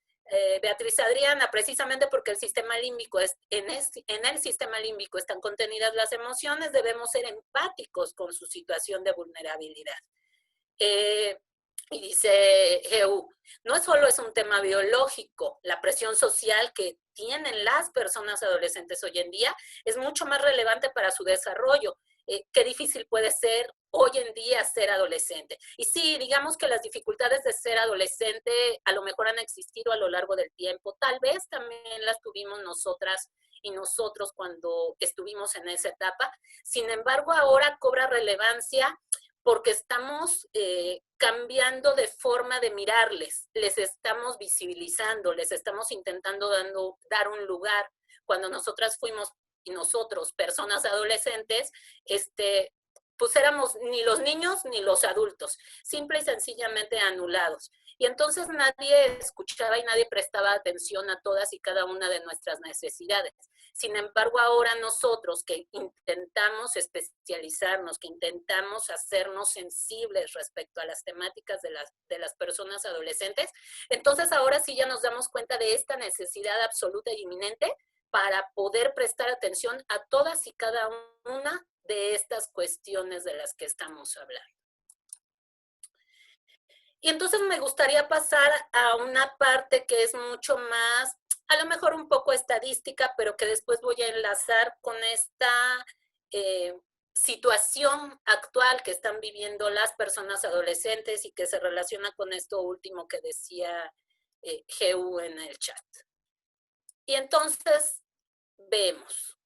Adriana, precisamente porque el sistema límbico en el sistema límbico están contenidas las emociones, debemos ser empáticos con su situación de vulnerabilidad. Y dice GU, no solo es un tema biológico, la presión social que tienen las personas adolescentes hoy en día es mucho más relevante para su desarrollo. Qué difícil puede ser hoy en día ser adolescente. Y sí, digamos que las dificultades de ser adolescente a lo mejor han existido a lo largo del tiempo. Tal vez también las tuvimos nosotras y nosotros cuando estuvimos en esa etapa. Sin embargo, ahora cobra relevancia porque estamos cambiando de forma de mirarles, les estamos visibilizando, les estamos intentando dar un lugar. Cuando nosotras fuimos, y nosotros, personas adolescentes, pues éramos ni los niños ni los adultos, simple y sencillamente anulados. Y entonces nadie escuchaba y nadie prestaba atención a todas y cada una de nuestras necesidades. Sin embargo, ahora nosotros que intentamos especializarnos, que intentamos hacernos sensibles respecto a las temáticas de las personas adolescentes, entonces ahora sí ya nos damos cuenta de esta necesidad absoluta y inminente para poder prestar atención a todas y cada una de estas cuestiones de las que estamos hablando. Y entonces me gustaría pasar a una parte que es mucho más, a lo mejor un poco estadística, pero que después voy a enlazar con esta situación actual que están viviendo las personas adolescentes y que se relaciona con esto último que decía GU en el chat. Y entonces vemos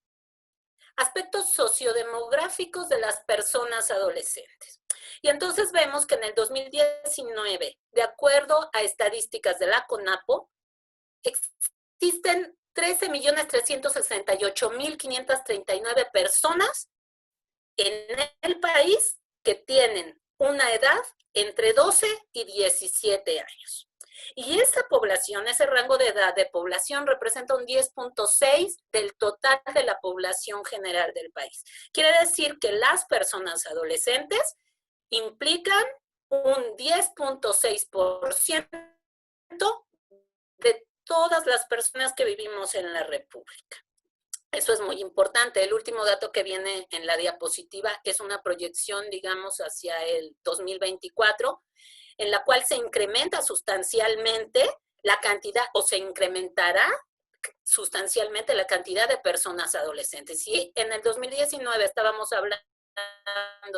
aspectos sociodemográficos de las personas adolescentes. Y entonces vemos que en el 2019, de acuerdo a estadísticas de la CONAPO, existen 13.368.539 personas en el país que tienen una edad entre 12 y 17 años. Y esa población, ese rango de edad de población representa un 10.6 del total de la población general del país. Quiere decir que las personas adolescentes implican un 10.6% de todas las personas que vivimos en la República. Eso es muy importante. El último dato que viene en la diapositiva es una proyección, digamos, hacia el 2024, en la cual se incrementa sustancialmente la cantidad, o se incrementará sustancialmente la cantidad de personas adolescentes. Si en el 2019 estábamos hablando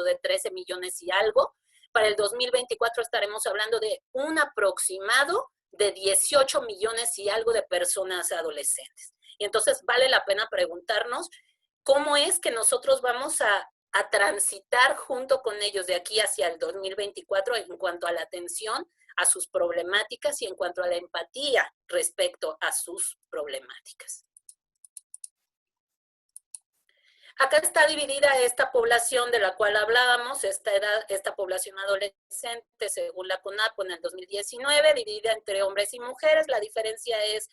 de 13 millones y algo, para el 2024 estaremos hablando de un aproximado de 18 millones y algo de personas adolescentes. Y entonces vale la pena preguntarnos cómo es que nosotros vamos a transitar junto con ellos de aquí hacia el 2024 en cuanto a la atención a sus problemáticas y en cuanto a la empatía respecto a sus problemáticas. Acá está dividida esta población de la cual hablábamos, esta población adolescente, según la CONAPO en el 2019, dividida entre hombres y mujeres. La diferencia es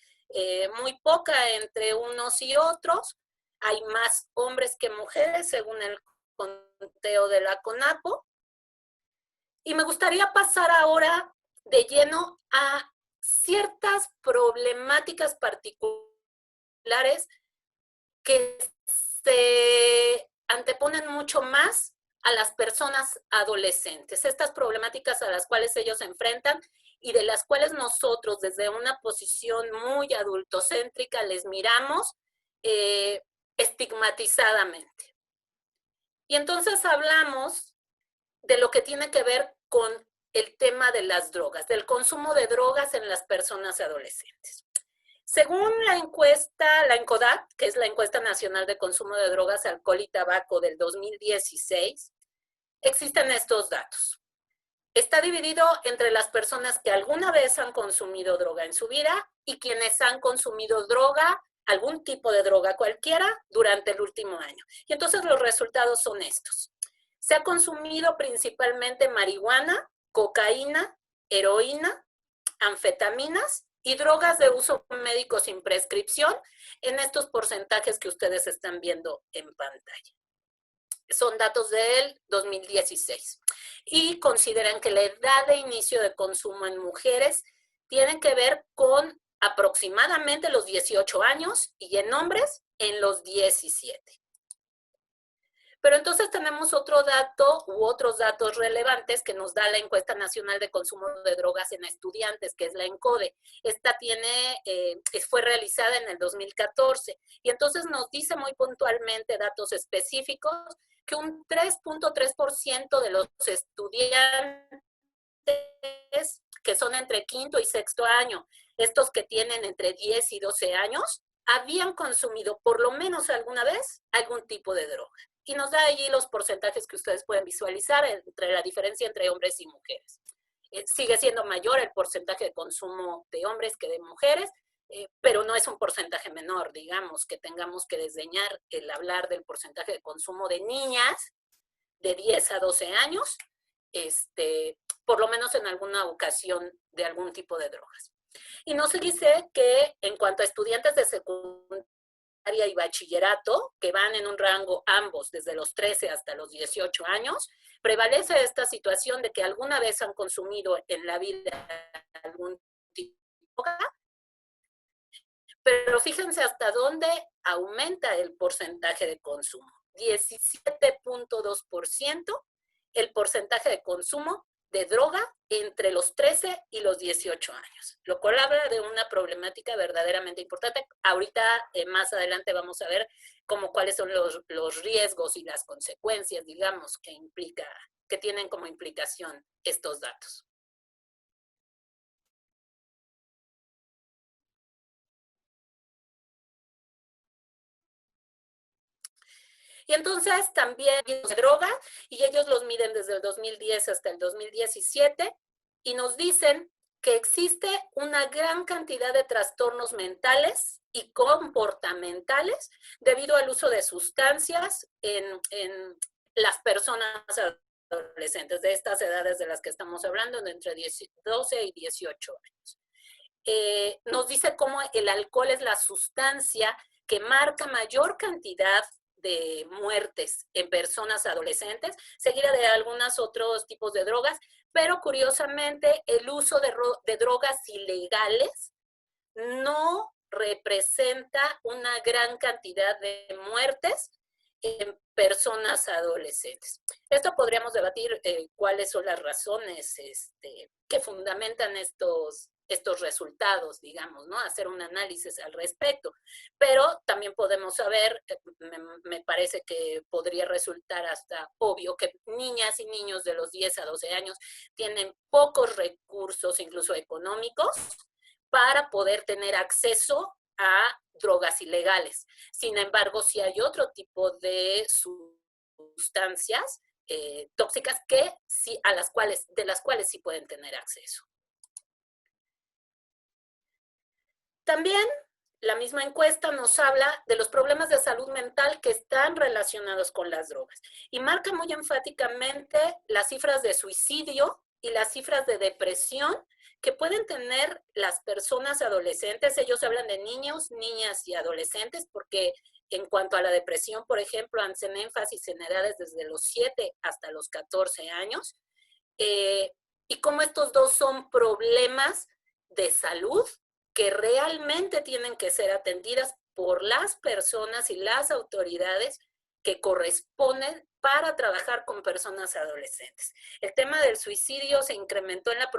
muy poca entre unos y otros. Hay más hombres que mujeres, según el conteo de la CONAPO. Y me gustaría pasar ahora de lleno a ciertas problemáticas particulares que se anteponen mucho más a las personas adolescentes. Estas problemáticas a las cuales ellos se enfrentan y de las cuales nosotros desde una posición muy adultocéntrica les miramos estigmatizadamente. Y entonces hablamos de lo que tiene que ver con el tema de las drogas, del consumo de drogas en las personas adolescentes. Según la encuesta, la ENCODAT, que es la Encuesta Nacional de Consumo de Drogas, Alcohol y Tabaco del 2016, existen estos datos. Está dividido entre las personas que alguna vez han consumido droga en su vida y quienes han consumido droga, algún tipo de droga cualquiera, durante el último año. Y entonces los resultados son estos. Se ha consumido principalmente marihuana, cocaína, heroína, anfetaminas y drogas de uso médico sin prescripción en estos porcentajes que ustedes están viendo en pantalla. Son datos del 2016. Y consideran que la edad de inicio de consumo en mujeres tiene que ver con aproximadamente los 18 años y en hombres en los 17. Pero entonces tenemos otro dato u otros datos relevantes que nos da la Encuesta Nacional de Consumo de Drogas en Estudiantes, que es la ENCODE. Esta fue realizada en el 2014 y entonces nos dice muy puntualmente datos específicos que un 3.3% de los estudiantes que son entre quinto y sexto año, estos que tienen entre 10 y 12 años, habían consumido por lo menos alguna vez algún tipo de droga. Y nos da allí los porcentajes que ustedes pueden visualizar entre la diferencia entre hombres y mujeres. Sigue siendo mayor el porcentaje de consumo de hombres que de mujeres, pero no es un porcentaje menor, digamos, que tengamos que desdeñar el hablar del porcentaje de consumo de niñas de 10 a 12 años, por lo menos en alguna ocasión de algún tipo de drogas. Y nos dice que en cuanto a estudiantes de secundaria y bachillerato, que van en un rango ambos desde los 13 hasta los 18 años, prevalece esta situación de que alguna vez han consumido en la vida algún tipo de droga, pero fíjense hasta dónde aumenta el porcentaje de consumo. 17.2% el porcentaje de consumo de droga entre los 13 y los 18 años, lo cual habla de una problemática verdaderamente importante. Ahorita, más adelante, vamos a ver cuáles son los riesgos y las consecuencias, digamos, que tienen como implicación estos datos. Y entonces también de droga, y ellos los miden desde el 2010 hasta el 2017, y nos dicen que existe una gran cantidad de trastornos mentales y comportamentales debido al uso de sustancias en las personas adolescentes, de estas edades de las que estamos hablando, de entre 12 y 18 años. Nos dice cómo el alcohol es la sustancia que marca mayor cantidad de muertes en personas adolescentes, seguida de algunos otros tipos de drogas, pero curiosamente el uso de drogas ilegales no representa una gran cantidad de muertes en personas adolescentes. Esto podríamos debatir cuáles son las razones que fundamentan estos resultados, digamos, ¿no? Hacer un análisis al respecto. Pero también podemos saber, me parece que podría resultar hasta obvio que niñas y niños de los 10 a 12 años tienen pocos recursos, incluso económicos, para poder tener acceso a drogas ilegales. Sin embargo, sí hay otro tipo de sustancias tóxicas de las cuales sí pueden tener acceso. También la misma encuesta nos habla de los problemas de salud mental que están relacionados con las drogas y marca muy enfáticamente las cifras de suicidio y las cifras de depresión que pueden tener las personas adolescentes. Ellos hablan de niños, niñas y adolescentes porque en cuanto a la depresión, por ejemplo, hacen énfasis en edades desde los 7 hasta los 14 años y cómo estos dos son problemas de salud que realmente tienen que ser atendidas por las personas y las autoridades que corresponden para trabajar con personas adolescentes. El tema del suicidio se incrementó en la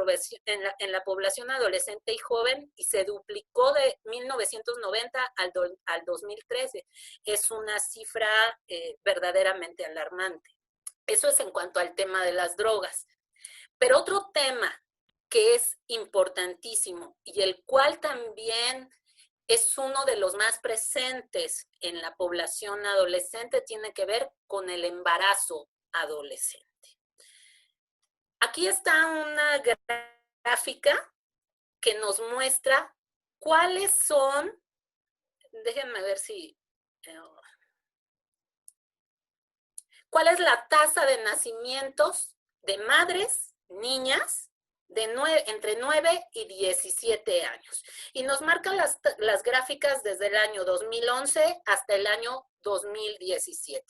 población adolescente y joven y se duplicó de 1990 al 2013. Es una cifra verdaderamente alarmante. Eso es en cuanto al tema de las drogas. Pero otro tema que es importantísimo y el cual también es uno de los más presentes en la población adolescente, tiene que ver con el embarazo adolescente. Aquí está una gráfica que nos muestra cuáles son, déjenme ver si, cuál es la tasa de nacimientos de madres, niñas, entre 9 y 17 años. Y nos marcan las gráficas desde el año 2011 hasta el año 2017.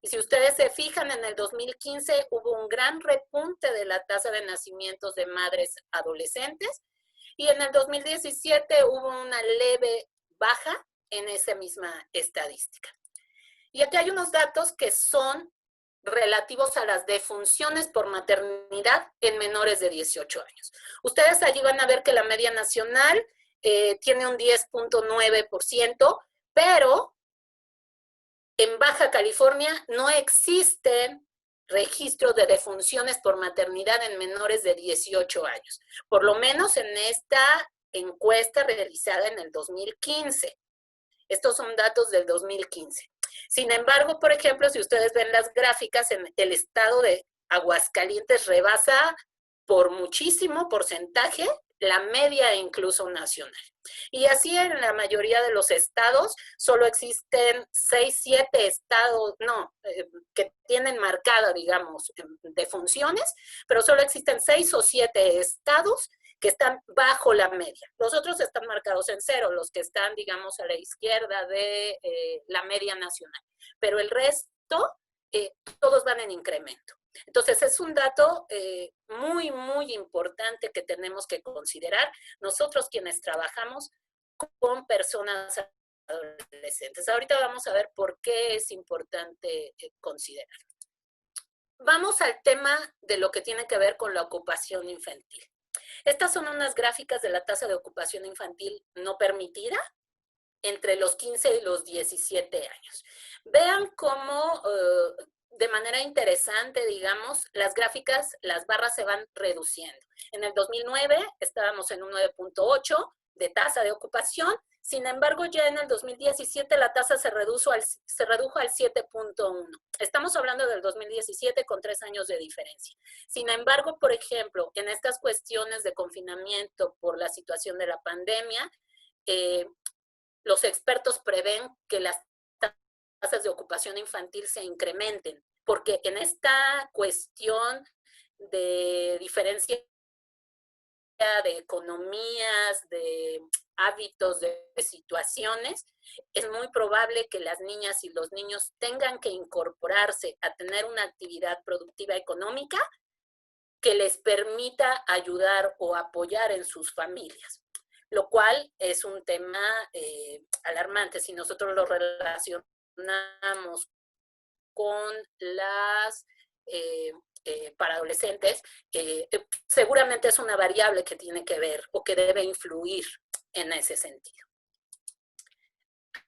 Y si ustedes se fijan, en el 2015 hubo un gran repunte de la tasa de nacimientos de madres adolescentes, y en el 2017 hubo una leve baja en esa misma estadística. Y aquí hay unos datos que son relativos a las defunciones por maternidad en menores de 18 años. Ustedes allí van a ver que la media nacional tiene un 10.9%, pero en Baja California no existen registros de defunciones por maternidad en menores de 18 años, por lo menos en esta encuesta realizada en el 2015. Estos son datos del 2015. Sin embargo, por ejemplo, si ustedes ven las gráficas, en el estado de Aguascalientes rebasa por muchísimo porcentaje la media incluso nacional. Y así en la mayoría de los estados solo existen 6, 7 estados, que tienen marcada, digamos, defunciones, pero solo existen 6 o 7 estados que están bajo la media. Los otros están marcados en 0, los que están, digamos, a la izquierda de la media nacional. Pero el resto, todos van en incremento. Entonces, es un dato muy, muy importante que tenemos que considerar nosotros quienes trabajamos con personas adolescentes. Ahorita vamos a ver por qué es importante considerar. Vamos al tema de lo que tiene que ver con la ocupación infantil. Estas son unas gráficas de la tasa de ocupación infantil no permitida entre los 15 y los 17 años. Vean cómo de manera interesante, digamos, las gráficas, las barras se van reduciendo. En el 2009 estábamos en un 9.8 de tasa de ocupación, sin embargo ya en el 2017 la tasa se redujo al 7.1. Estamos hablando del 2017 con 3 años de diferencia. Sin embargo, por ejemplo, en estas cuestiones de confinamiento por la situación de la pandemia, los expertos prevén que las tasas de ocupación infantil se incrementen, porque en esta cuestión de diferencia de economías, de hábitos, de situaciones, es muy probable que las niñas y los niños tengan que incorporarse a tener una actividad productiva económica que les permita ayudar o apoyar en sus familias, lo cual es un tema alarmante. Si nosotros lo relacionamos con las para adolescentes, seguramente es una variable que tiene que ver o que debe influir en ese sentido.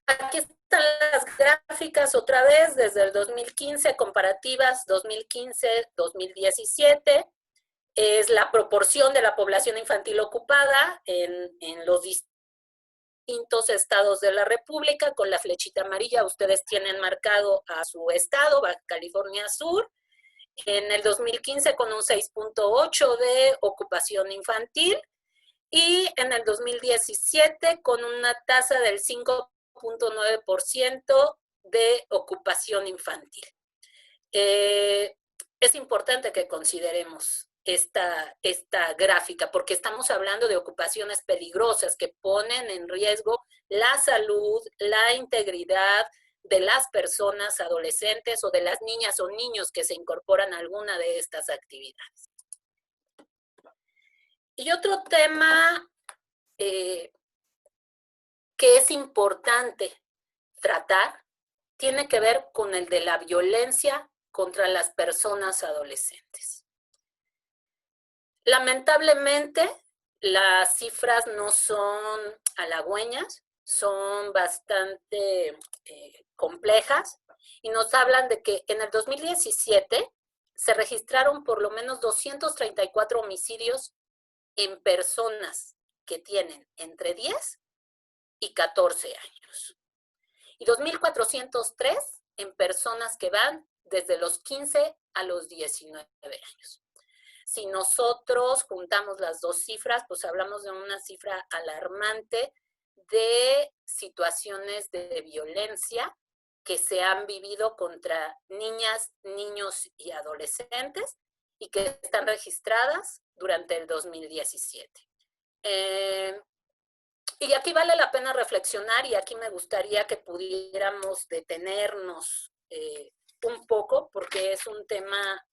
Aquí están las gráficas otra vez desde el 2015, comparativas 2015-2017. Es la proporción de la población infantil ocupada en los distintos estados de la República. Con la flechita amarilla ustedes tienen marcado a su estado, Baja California Sur. En el 2015 con un 6.8 de ocupación infantil y en el 2017 con una tasa del 5.9% de ocupación infantil. Es importante que consideremos esta gráfica porque estamos hablando de ocupaciones peligrosas que ponen en riesgo la salud, la integridad de las personas adolescentes o de las niñas o niños que se incorporan a alguna de estas actividades. Y otro tema que es importante tratar tiene que ver con el de la violencia contra las personas adolescentes. Lamentablemente, las cifras no son halagüeñas, son bastante complejas y nos hablan de que en el 2017 se registraron por lo menos 234 homicidios en personas que tienen entre 10 y 14 años. Y 2.403 en personas que van desde los 15 a los 19 años. Si nosotros juntamos las dos cifras, pues hablamos de una cifra alarmante de situaciones de violencia que se han vivido contra niñas, niños y adolescentes y que están registradas durante el 2017. Y aquí vale la pena reflexionar, y aquí me gustaría que pudiéramos detenernos un poco, porque es un tema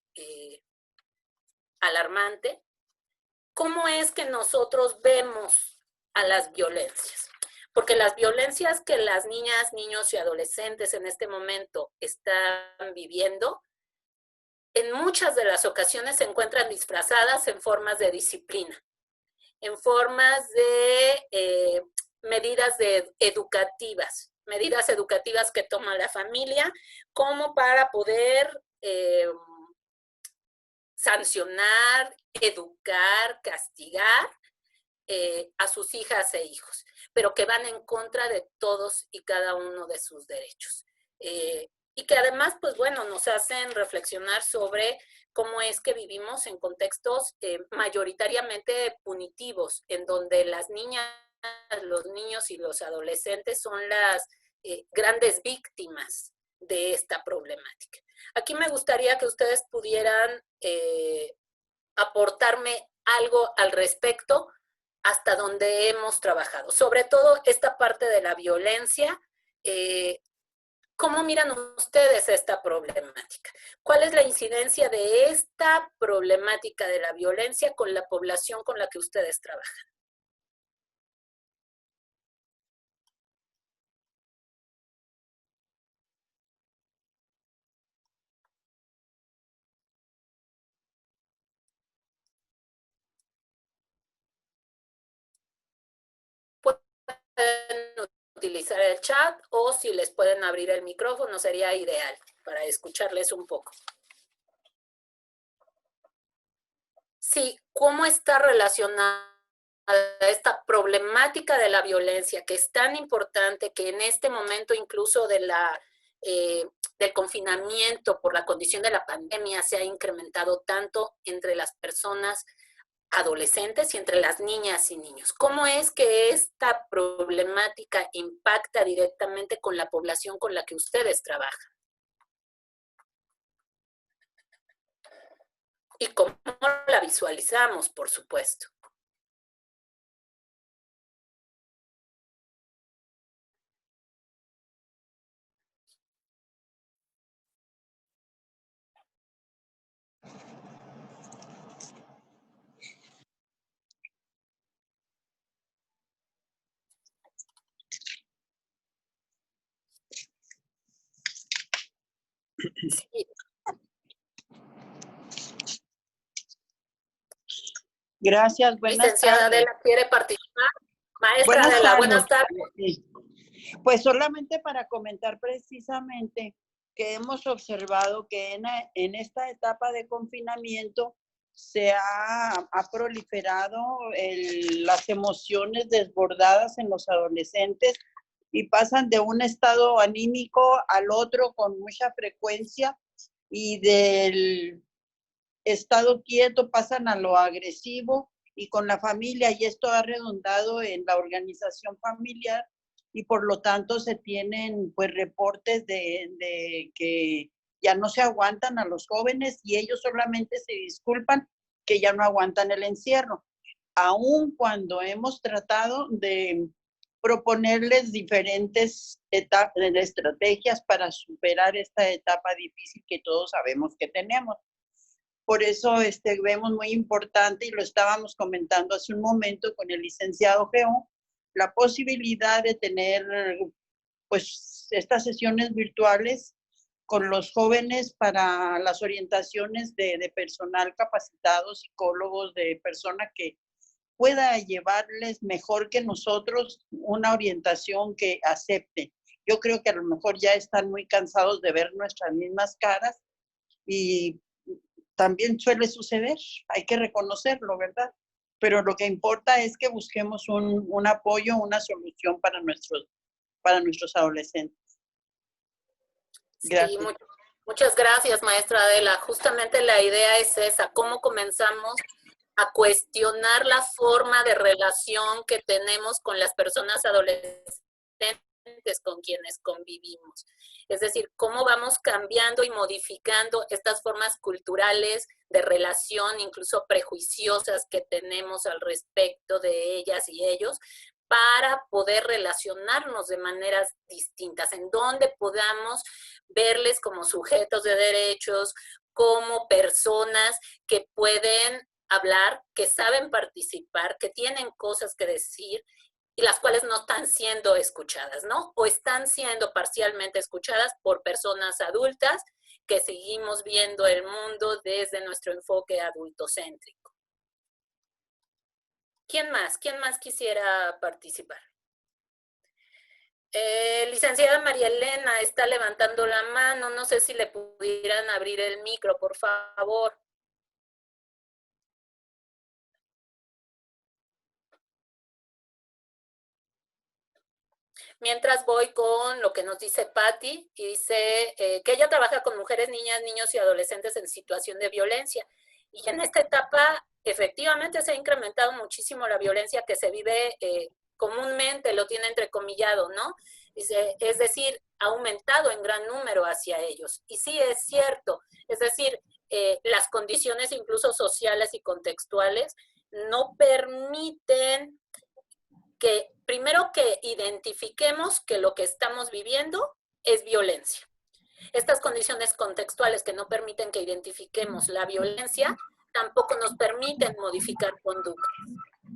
alarmante. ¿Cómo es que nosotros vemos a las violencias? Porque las violencias que las niñas, niños y adolescentes en este momento están viviendo, en muchas de las ocasiones se encuentran disfrazadas en formas de disciplina, en formas de medidas educativas que toma la familia como para poder sancionar, educar, castigar a sus hijas e hijos, pero que van en contra de todos y cada uno de sus derechos. Y que además, pues bueno, nos hacen reflexionar sobre cómo es que vivimos en contextos mayoritariamente punitivos, en donde las niñas, los niños y los adolescentes son las grandes víctimas de esta problemática. Aquí me gustaría que ustedes pudieran aportarme algo al respecto, hasta donde hemos trabajado. Sobre todo esta parte de la violencia, ¿cómo miran ustedes esta problemática? ¿Cuál es la incidencia de esta problemática de la violencia con la población con la que ustedes trabajan? Pueden utilizar el chat, o si les pueden abrir el micrófono sería ideal para escucharles un poco. Sí, ¿cómo está relacionada esta problemática de la violencia, que es tan importante, que en este momento incluso del confinamiento por la condición de la pandemia se ha incrementado tanto entre las personas adolescentes y entre las niñas y niños? ¿Cómo es que esta problemática impacta directamente con la población con la que ustedes trabajan? Y cómo la visualizamos, por supuesto. Sí. Gracias, buenas Licenciada tardes. Adela, ¿quiere participar? Maestra Buenas Adela, tardes. buenas tardes. Sí. Pues solamente para comentar precisamente que hemos observado que en esta etapa de confinamiento se ha proliferado las emociones desbordadas en los adolescentes y pasan de un estado anímico al otro con mucha frecuencia, y del estado quieto pasan a lo agresivo y con la familia, y esto ha redundado en la organización familiar, y por lo tanto se tienen pues reportes de que ya no se aguantan a los jóvenes, y ellos solamente se disculpan que ya no aguantan el encierro, aun cuando hemos tratado de proponerles diferentes estrategias para superar esta etapa difícil que todos sabemos que tenemos. Por eso vemos muy importante, y lo estábamos comentando hace un momento con el licenciado Geo, la posibilidad de tener pues estas sesiones virtuales con los jóvenes para las orientaciones de personal capacitado, psicólogos, de persona que pueda llevarles mejor que nosotros una orientación que acepte. Yo creo que a lo mejor ya están muy cansados de ver nuestras mismas caras, y también suele suceder, hay que reconocerlo, ¿verdad? Pero lo que importa es que busquemos un apoyo, una solución para nuestros adolescentes. Gracias. Sí, muchas gracias, maestra Adela. Justamente la idea es esa, cómo comenzamos a cuestionar la forma de relación que tenemos con las personas adolescentes con quienes convivimos. Es decir, cómo vamos cambiando y modificando estas formas culturales de relación, incluso prejuiciosas que tenemos al respecto de ellas y ellos, para poder relacionarnos de maneras distintas, en donde podamos verles como sujetos de derechos, como personas que pueden hablar, que saben participar, que tienen cosas que decir y las cuales no están siendo escuchadas, ¿no? O están siendo parcialmente escuchadas por personas adultas que seguimos viendo el mundo desde nuestro enfoque adultocéntrico. ¿Quién más? ¿Quién más quisiera participar? Licenciada María Elena está levantando la mano. No sé si le pudieran abrir el micro, por favor. Mientras voy con lo que nos dice Patti, y dice que ella trabaja con mujeres, niñas, niños y adolescentes en situación de violencia. Y en esta etapa, efectivamente, se ha incrementado muchísimo la violencia que se vive comúnmente, lo tiene entrecomillado, ¿no? Dice, es decir, ha aumentado en gran número hacia ellos. Y sí, es cierto. Es decir, las condiciones incluso sociales y contextuales no permiten que, primero, que identifiquemos que lo que estamos viviendo es violencia. Estas condiciones contextuales que no permiten que identifiquemos la violencia tampoco nos permiten modificar conductas.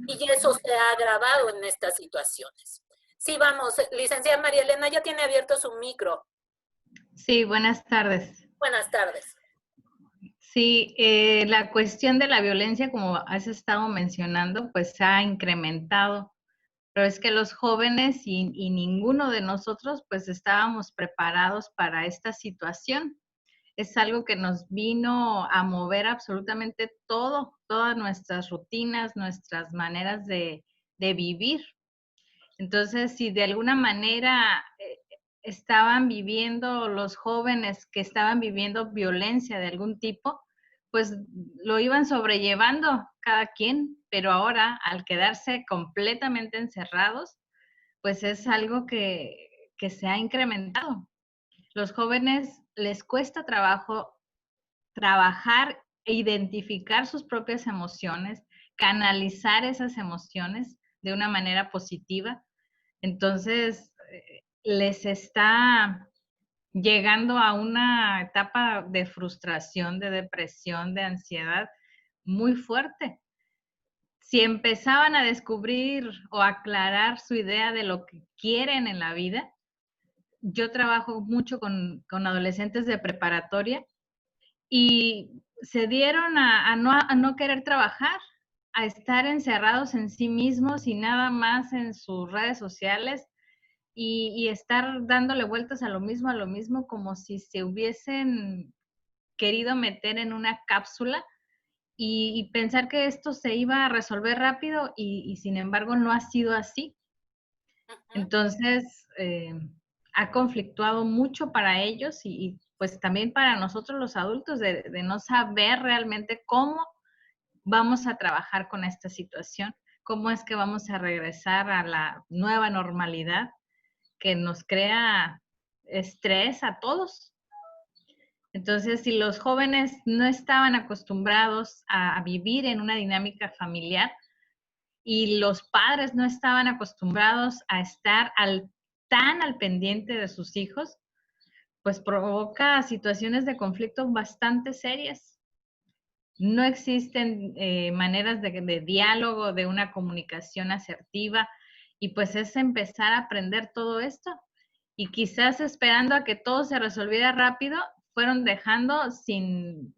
Y eso se ha agravado en estas situaciones. Sí, vamos, licenciada María Elena, ya tiene abierto su micro. Sí, buenas tardes. Buenas tardes. Sí, la cuestión de la violencia, como has estado mencionando, pues se ha incrementado. Pero es que los jóvenes y ninguno de nosotros pues estábamos preparados para esta situación. Es algo que nos vino a mover absolutamente todo, todas nuestras rutinas, nuestras maneras de vivir. Entonces, si de alguna manera estaban viviendo los jóvenes que estaban viviendo violencia de algún tipo, pues lo iban sobrellevando cada quien, pero ahora al quedarse completamente encerrados, pues es algo que se ha incrementado. Los jóvenes les cuesta trabajo trabajar e identificar sus propias emociones, canalizar esas emociones de una manera positiva. Entonces, les está llegando a una etapa de frustración, de depresión, de ansiedad muy fuerte. Si empezaban a descubrir o aclarar su idea de lo que quieren en la vida, yo trabajo mucho con adolescentes de preparatoria y se dieron a no querer trabajar, a estar encerrados en sí mismos y nada más en sus redes sociales, y estar dándole vueltas a lo mismo, como si se hubiesen querido meter en una cápsula y pensar que esto se iba a resolver rápido y sin embargo no ha sido así. Entonces, ha conflictuado mucho para ellos y pues también para nosotros los adultos de no saber realmente cómo vamos a trabajar con esta situación, cómo es que vamos a regresar a la nueva normalidad que nos crea estrés a todos. Entonces, si los jóvenes no estaban acostumbrados a vivir en una dinámica familiar y los padres no estaban acostumbrados a estar tan al pendiente de sus hijos, pues provoca situaciones de conflicto bastante serias. No existen maneras de diálogo, de una comunicación asertiva, y pues es empezar a aprender todo esto. Y quizás esperando a que todo se resolviera rápido, fueron dejando sin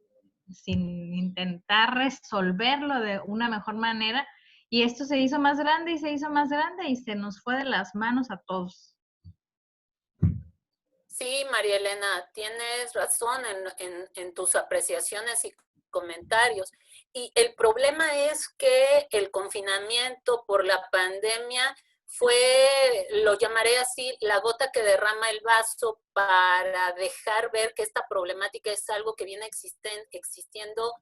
intentar resolverlo de una mejor manera, y esto se hizo más grande y se hizo más grande y se nos fue de las manos a todos. Sí, María Elena, tienes razón en tus apreciaciones y comentarios. Y el problema es que el confinamiento por la pandemia fue, lo llamaré así, la gota que derrama el vaso para dejar ver que esta problemática es algo que viene existiendo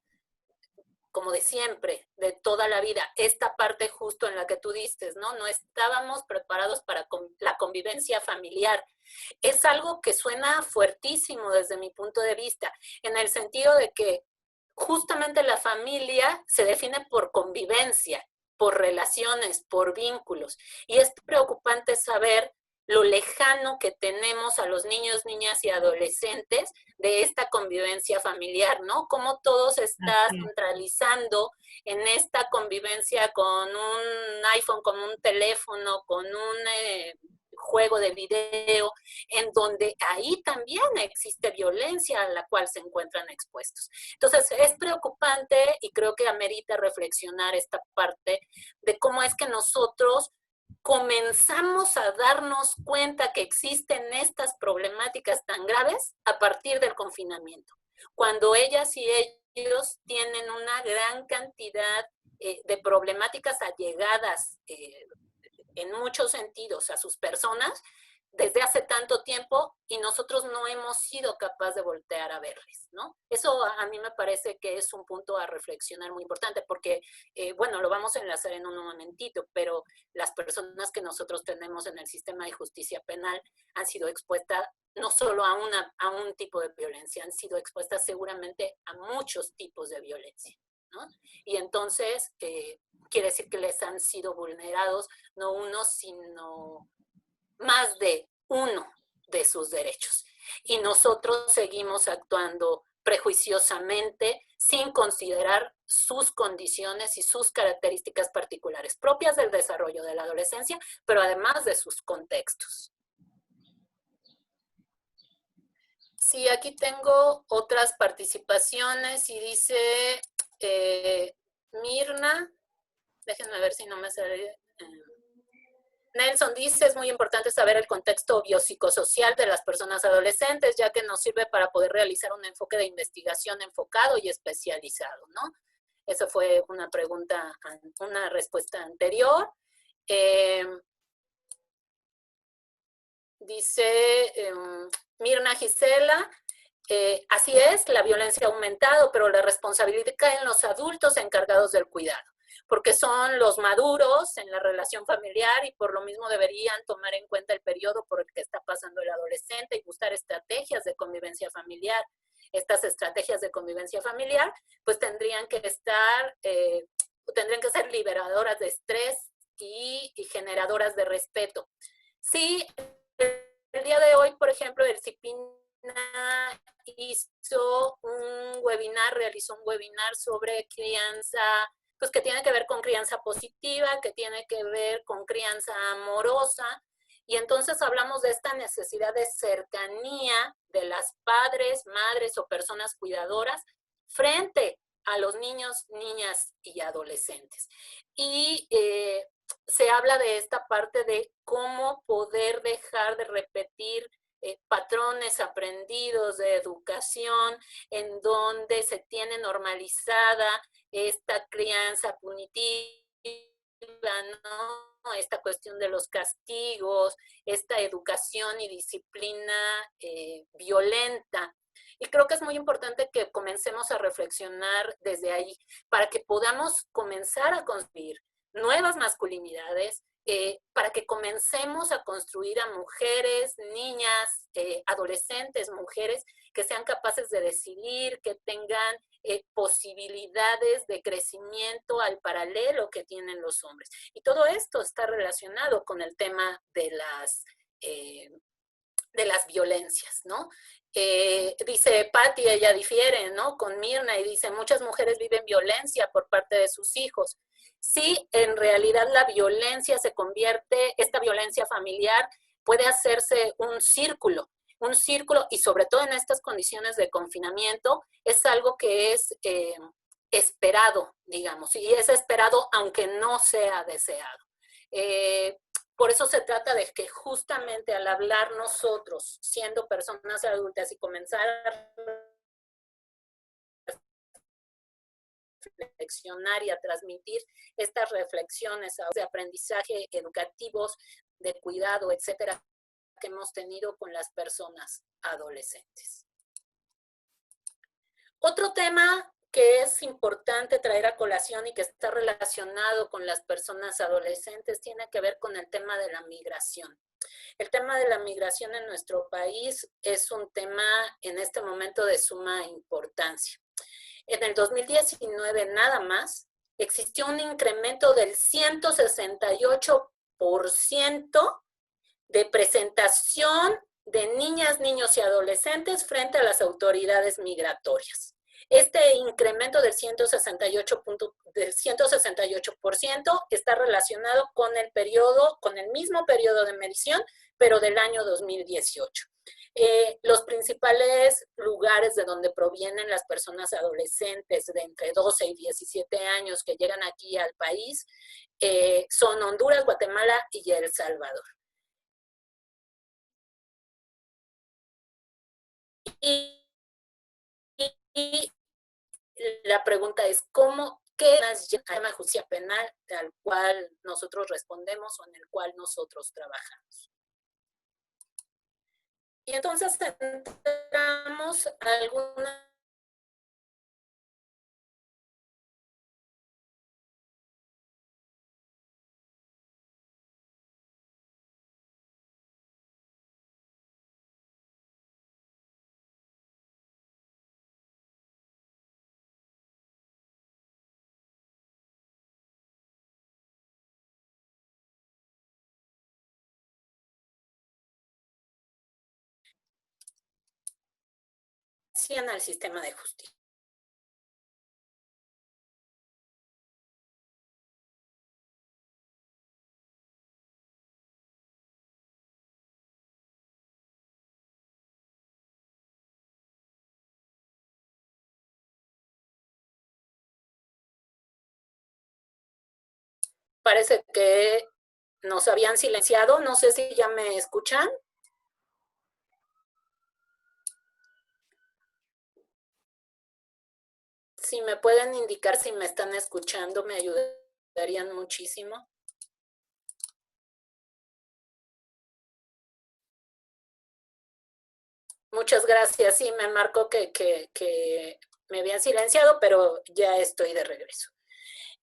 como de siempre, de toda la vida. Esta parte justo en la que tú dices, ¿no? No estábamos preparados para la convivencia familiar. Es algo que suena fuertísimo desde mi punto de vista, en el sentido de que justamente la familia se define por convivencia, por relaciones, por vínculos. Y es preocupante saber lo lejano que tenemos a los niños, niñas y adolescentes de esta convivencia familiar, ¿no? Cómo todo se está centralizando en esta convivencia con un iPhone, con un teléfono, con un juego de video, en donde ahí también existe violencia a la cual se encuentran expuestos. Entonces, es preocupante y creo que amerita reflexionar esta parte de cómo es que nosotros comenzamos a darnos cuenta que existen estas problemáticas tan graves a partir del confinamiento, cuando ellas y ellos tienen una gran cantidad de problemáticas allegadas en muchos sentidos a sus personas desde hace tanto tiempo y nosotros no hemos sido capaces de voltear a verles, ¿no? Eso a mí me parece que es un punto a reflexionar muy importante porque, bueno, lo vamos a enlazar en un momentito, pero las personas que nosotros tenemos en el sistema de justicia penal han sido expuestas no solo a un tipo de violencia, han sido expuestas seguramente a muchos tipos de violencia, ¿no? Y entonces, quiere decir que les han sido vulnerados no uno, sino más de uno de sus derechos. Y nosotros seguimos actuando prejuiciosamente sin considerar sus condiciones y sus características particulares propias del desarrollo de la adolescencia, pero además de sus contextos. Sí, aquí tengo otras participaciones y dice Mirna, déjenme ver si no me sale. Nelson dice, es muy importante saber el contexto biopsicosocial de las personas adolescentes, ya que nos sirve para poder realizar un enfoque de investigación enfocado y especializado, ¿no? Esa fue una pregunta, una respuesta anterior. Dice Mirna Gisela, así es, la violencia ha aumentado, pero la responsabilidad cae en los adultos encargados del cuidado, porque son los maduros en la relación familiar y por lo mismo deberían tomar en cuenta el periodo por el que está pasando el adolescente y buscar estrategias de convivencia familiar. Estas estrategias de convivencia familiar pues tendrían que ser liberadoras de estrés y generadoras de respeto. Sí, el día de hoy, por ejemplo, el CIPINA realizó un webinar sobre crianza, pues que tiene que ver con crianza positiva, que tiene que ver con crianza amorosa, y entonces hablamos de esta necesidad de cercanía de las padres, madres o personas cuidadoras frente a los niños, niñas y adolescentes. Y se habla de esta parte de cómo poder dejar de repetir patrones aprendidos de educación en donde se tiene normalizada esta crianza punitiva, ¿no? Esta cuestión de los castigos, esta educación y disciplina violenta. Y creo que es muy importante que comencemos a reflexionar desde ahí para que podamos comenzar a construir nuevas masculinidades, para que comencemos a construir a mujeres, niñas, adolescentes, mujeres que sean capaces de decidir, que tengan posibilidades de crecimiento al paralelo que tienen los hombres. Y todo esto está relacionado con el tema de las violencias, ¿no? Dice Patti, ella difiere, ¿no? Con Mirna y dice, muchas mujeres viven violencia por parte de sus hijos. Sí, en realidad la violencia se convierte, esta violencia familiar puede hacerse un círculo y sobre todo en estas condiciones de confinamiento es algo que es esperado, digamos, y es esperado aunque no sea deseado. Por eso se trata de que justamente al hablar nosotros, siendo personas adultas y comenzar a reflexionar y a transmitir estas reflexiones de aprendizaje educativos, de cuidado, etcétera, que hemos tenido con las personas adolescentes. Otro tema que es importante traer a colación y que está relacionado con las personas adolescentes tiene que ver con el tema de la migración. El tema de la migración en nuestro país es un tema en este momento de suma importancia. En el 2019 nada más, existió un incremento del 168% de presentación de niñas, niños y adolescentes frente a las autoridades migratorias. Este incremento del 168% está relacionado con el mismo periodo de medición, pero del año 2018. Los principales lugares de donde provienen las personas adolescentes de entre 12 y 17 años que llegan aquí al país son Honduras, Guatemala y El Salvador. Y la pregunta es, ¿qué es la justicia penal al cual nosotros respondemos o en el cual nosotros trabajamos? Y entonces entramos a algunas al sistema de justicia. Parece que nos habían silenciado, no sé si ya me escuchan. Si me pueden indicar si me están escuchando, me ayudarían muchísimo. Muchas gracias. Sí, me marcó que me habían silenciado, pero ya estoy de regreso.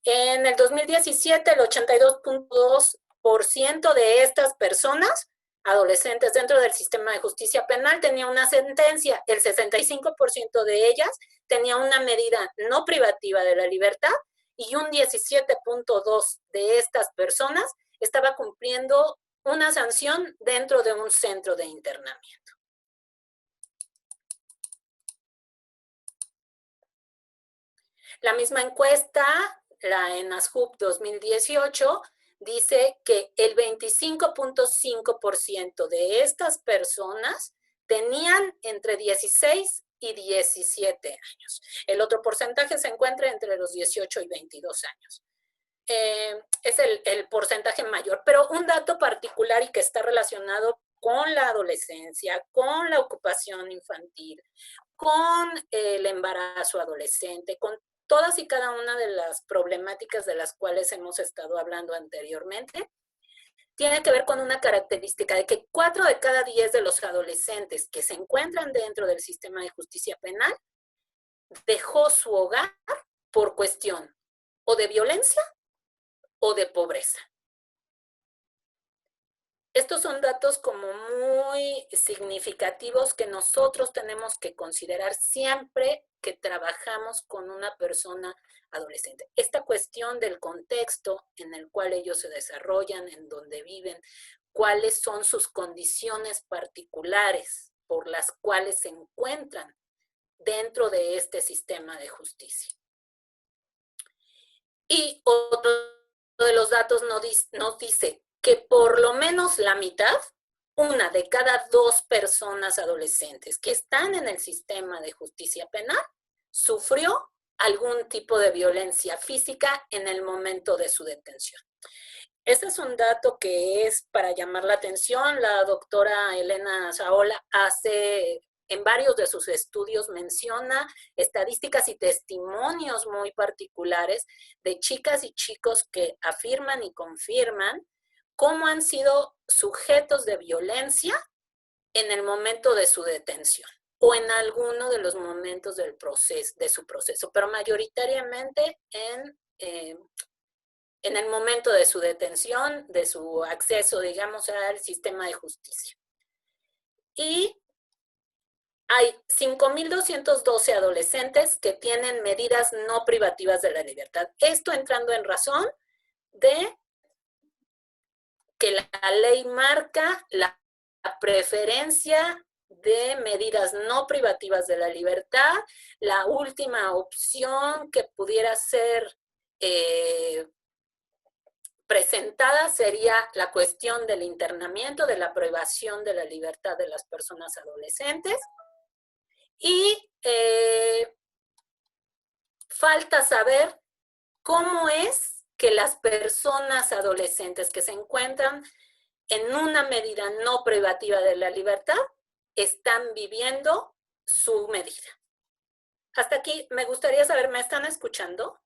En el 2017, el 82.2% de estas personas, adolescentes dentro del sistema de justicia penal, tenía una sentencia. El 65% de ellas tenía una medida no privativa de la libertad y un 17.2% de estas personas estaba cumpliendo una sanción dentro de un centro de internamiento. La misma encuesta, la ENASJUP 2018, dice que el 25.5% de estas personas tenían entre 16 y 17 años. El otro porcentaje se encuentra entre los 18 y 22 años. Es el porcentaje mayor, pero un dato particular y que está relacionado con la adolescencia, con la ocupación infantil, con el embarazo adolescente, con todas y cada una de las problemáticas de las cuales hemos estado hablando anteriormente, tiene que ver con una característica de que 4 de cada 10 de los adolescentes que se encuentran dentro del sistema de justicia penal dejó su hogar por cuestión o de violencia o de pobreza. Estos son datos como muy significativos que nosotros tenemos que considerar siempre que trabajamos con una persona adolescente. Esta cuestión del contexto en el cual ellos se desarrollan, en donde viven, cuáles son sus condiciones particulares por las cuales se encuentran dentro de este sistema de justicia. Y otro de los datos nos dice que por lo menos la mitad, 1 de cada 2 personas adolescentes que están en el sistema de justicia penal sufrió algún tipo de violencia física en el momento de su detención. Este es un dato que es para llamar la atención. La doctora Elena Saola en varios de sus estudios menciona estadísticas y testimonios muy particulares de chicas y chicos que afirman y confirman cómo han sido sujetos de violencia en el momento de su detención o en alguno de los momentos de su proceso, pero mayoritariamente en el momento de su detención, de su acceso, digamos, al sistema de justicia. Y hay 5.212 adolescentes que tienen medidas no privativas de la libertad. Esto entrando en razón de que la ley marca la preferencia de medidas no privativas de la libertad. La última opción que pudiera ser presentada sería la cuestión del internamiento, de la privación de la libertad de las personas adolescentes. Y falta saber cómo es que las personas adolescentes que se encuentran en una medida no privativa de la libertad están viviendo su medida. Hasta aquí me gustaría saber, ¿me están escuchando?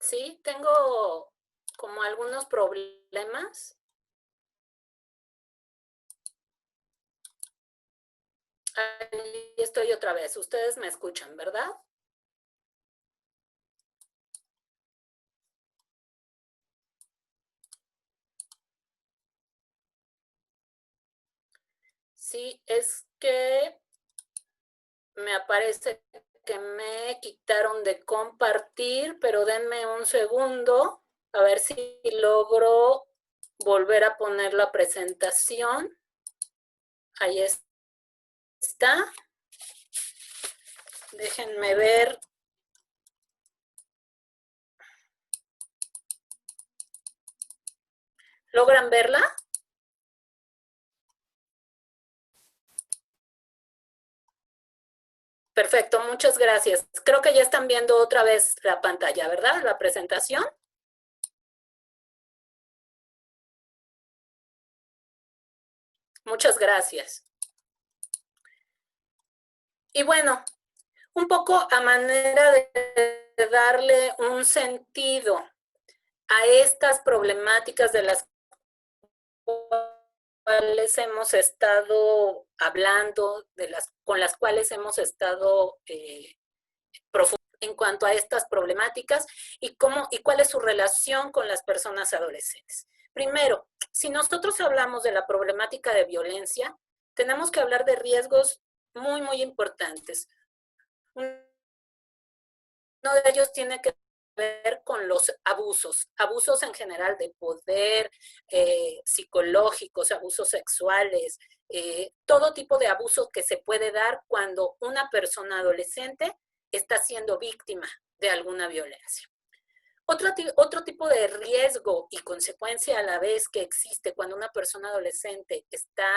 Sí, tengo como algunos problemas. Ahí estoy otra vez. Ustedes me escuchan, ¿verdad? Sí, es que me aparece que me quitaron de compartir, pero denme un segundo a ver si logro volver a poner la presentación. Ahí está. Déjenme ver. ¿Logran verla? Perfecto, muchas gracias. Creo que ya están viendo otra vez la pantalla, ¿verdad? La presentación. Muchas gracias. Y bueno, un poco a manera de darle un sentido a estas problemáticas de las cuales hemos estado hablando, con las cuales hemos estado en cuanto a estas problemáticas y cuál es su relación con las personas adolescentes. Primero, si nosotros hablamos de la problemática de violencia, tenemos que hablar de riesgos muy, muy importantes. Uno de ellos tiene que ver con los abusos en general de poder, psicológicos, abusos sexuales, todo tipo de abuso que se puede dar cuando una persona adolescente está siendo víctima de alguna violencia. Otro tipo de riesgo y consecuencia a la vez que existe cuando una persona adolescente está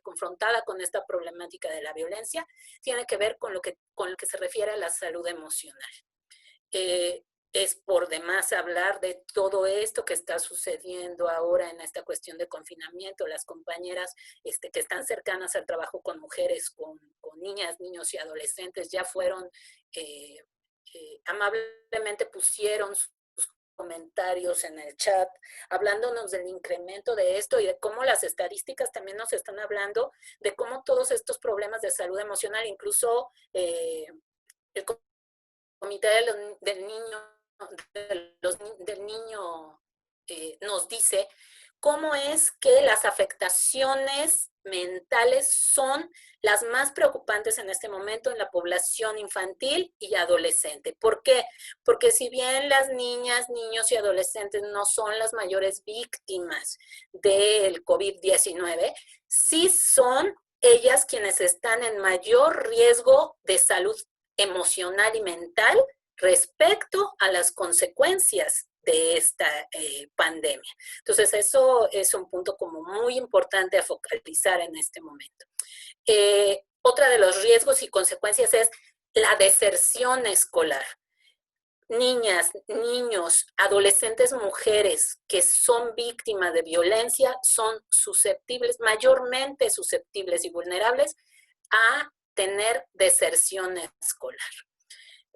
confrontada con esta problemática de la violencia tiene que ver con lo que se refiere a la salud emocional. Es por demás hablar de todo esto que está sucediendo ahora en esta cuestión de confinamiento. Las compañeras que están cercanas al trabajo con mujeres, con niñas, niños y adolescentes, ya fueron, amablemente pusieron sus comentarios en el chat, hablándonos del incremento de esto y de cómo las estadísticas también nos están hablando de cómo todos estos problemas de salud emocional, incluso el Comité del Niño nos dice cómo es que las afectaciones mentales son las más preocupantes en este momento en la población infantil y adolescente. ¿Por qué? Porque si bien las niñas, niños y adolescentes no son las mayores víctimas del COVID-19, sí son ellas quienes están en mayor riesgo de salud emocional y mental respecto a las consecuencias de esta pandemia. Entonces, eso es un punto como muy importante a focalizar en este momento. Otra de los riesgos y consecuencias es la deserción escolar. Niñas, niños, adolescentes, mujeres que son víctimas de violencia son susceptibles, mayormente susceptibles y vulnerables a tener deserción escolar.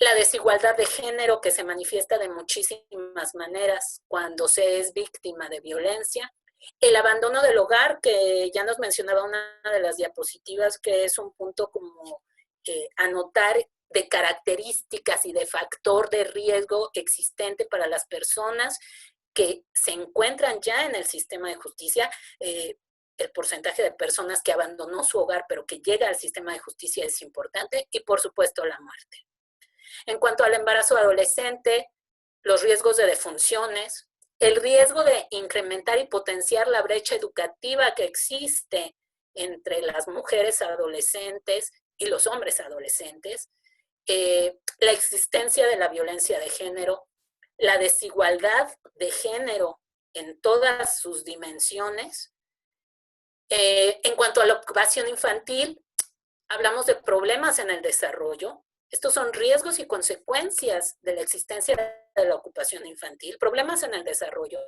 La desigualdad de género que se manifiesta de muchísimas maneras cuando se es víctima de violencia. El abandono del hogar, que ya nos mencionaba una de las diapositivas, que es un punto como anotar de características y de factor de riesgo existente para las personas que se encuentran ya en el sistema de justicia. El porcentaje de personas que abandonó su hogar pero que llega al sistema de justicia es importante, y por supuesto la muerte. En cuanto al embarazo adolescente, los riesgos de defunciones, el riesgo de incrementar y potenciar la brecha educativa que existe entre las mujeres adolescentes y los hombres adolescentes, la existencia de la violencia de género, la desigualdad de género en todas sus dimensiones. En cuanto a la ocupación infantil, hablamos de problemas en el desarrollo. Estos son riesgos y consecuencias de la existencia de la ocupación infantil, problemas en el desarrollo,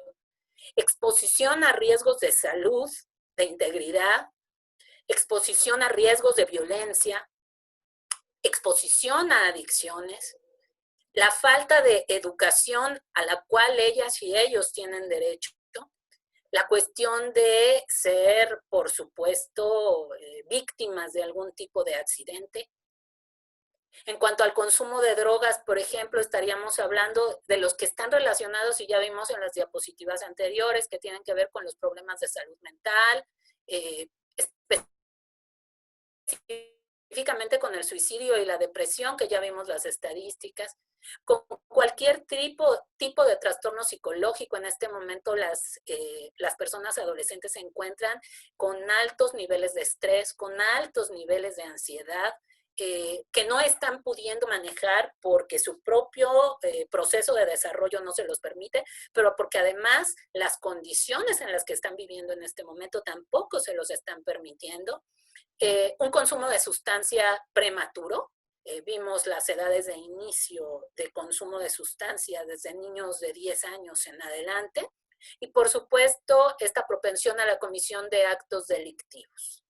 exposición a riesgos de salud, de integridad, exposición a riesgos de violencia, exposición a adicciones, la falta de educación a la cual ellas y ellos tienen derecho, la cuestión de ser, por supuesto, víctimas de algún tipo de accidente. En cuanto al consumo de drogas, por ejemplo, estaríamos hablando de los que están relacionados, y ya vimos en las diapositivas anteriores, que tienen que ver con los problemas de salud mental, específicamente con el suicidio y la depresión, que ya vimos las estadísticas. Con cualquier tipo de trastorno psicológico, en este momento las personas adolescentes se encuentran con altos niveles de estrés, con altos niveles de ansiedad, que no están pudiendo manejar porque su propio proceso de desarrollo no se los permite, pero porque además las condiciones en las que están viviendo en este momento tampoco se los están permitiendo. Un consumo de sustancia prematuro. Vimos las edades de inicio de consumo de sustancias desde niños de 10 años en adelante. Y por supuesto, esta propensión a la comisión de actos delictivos.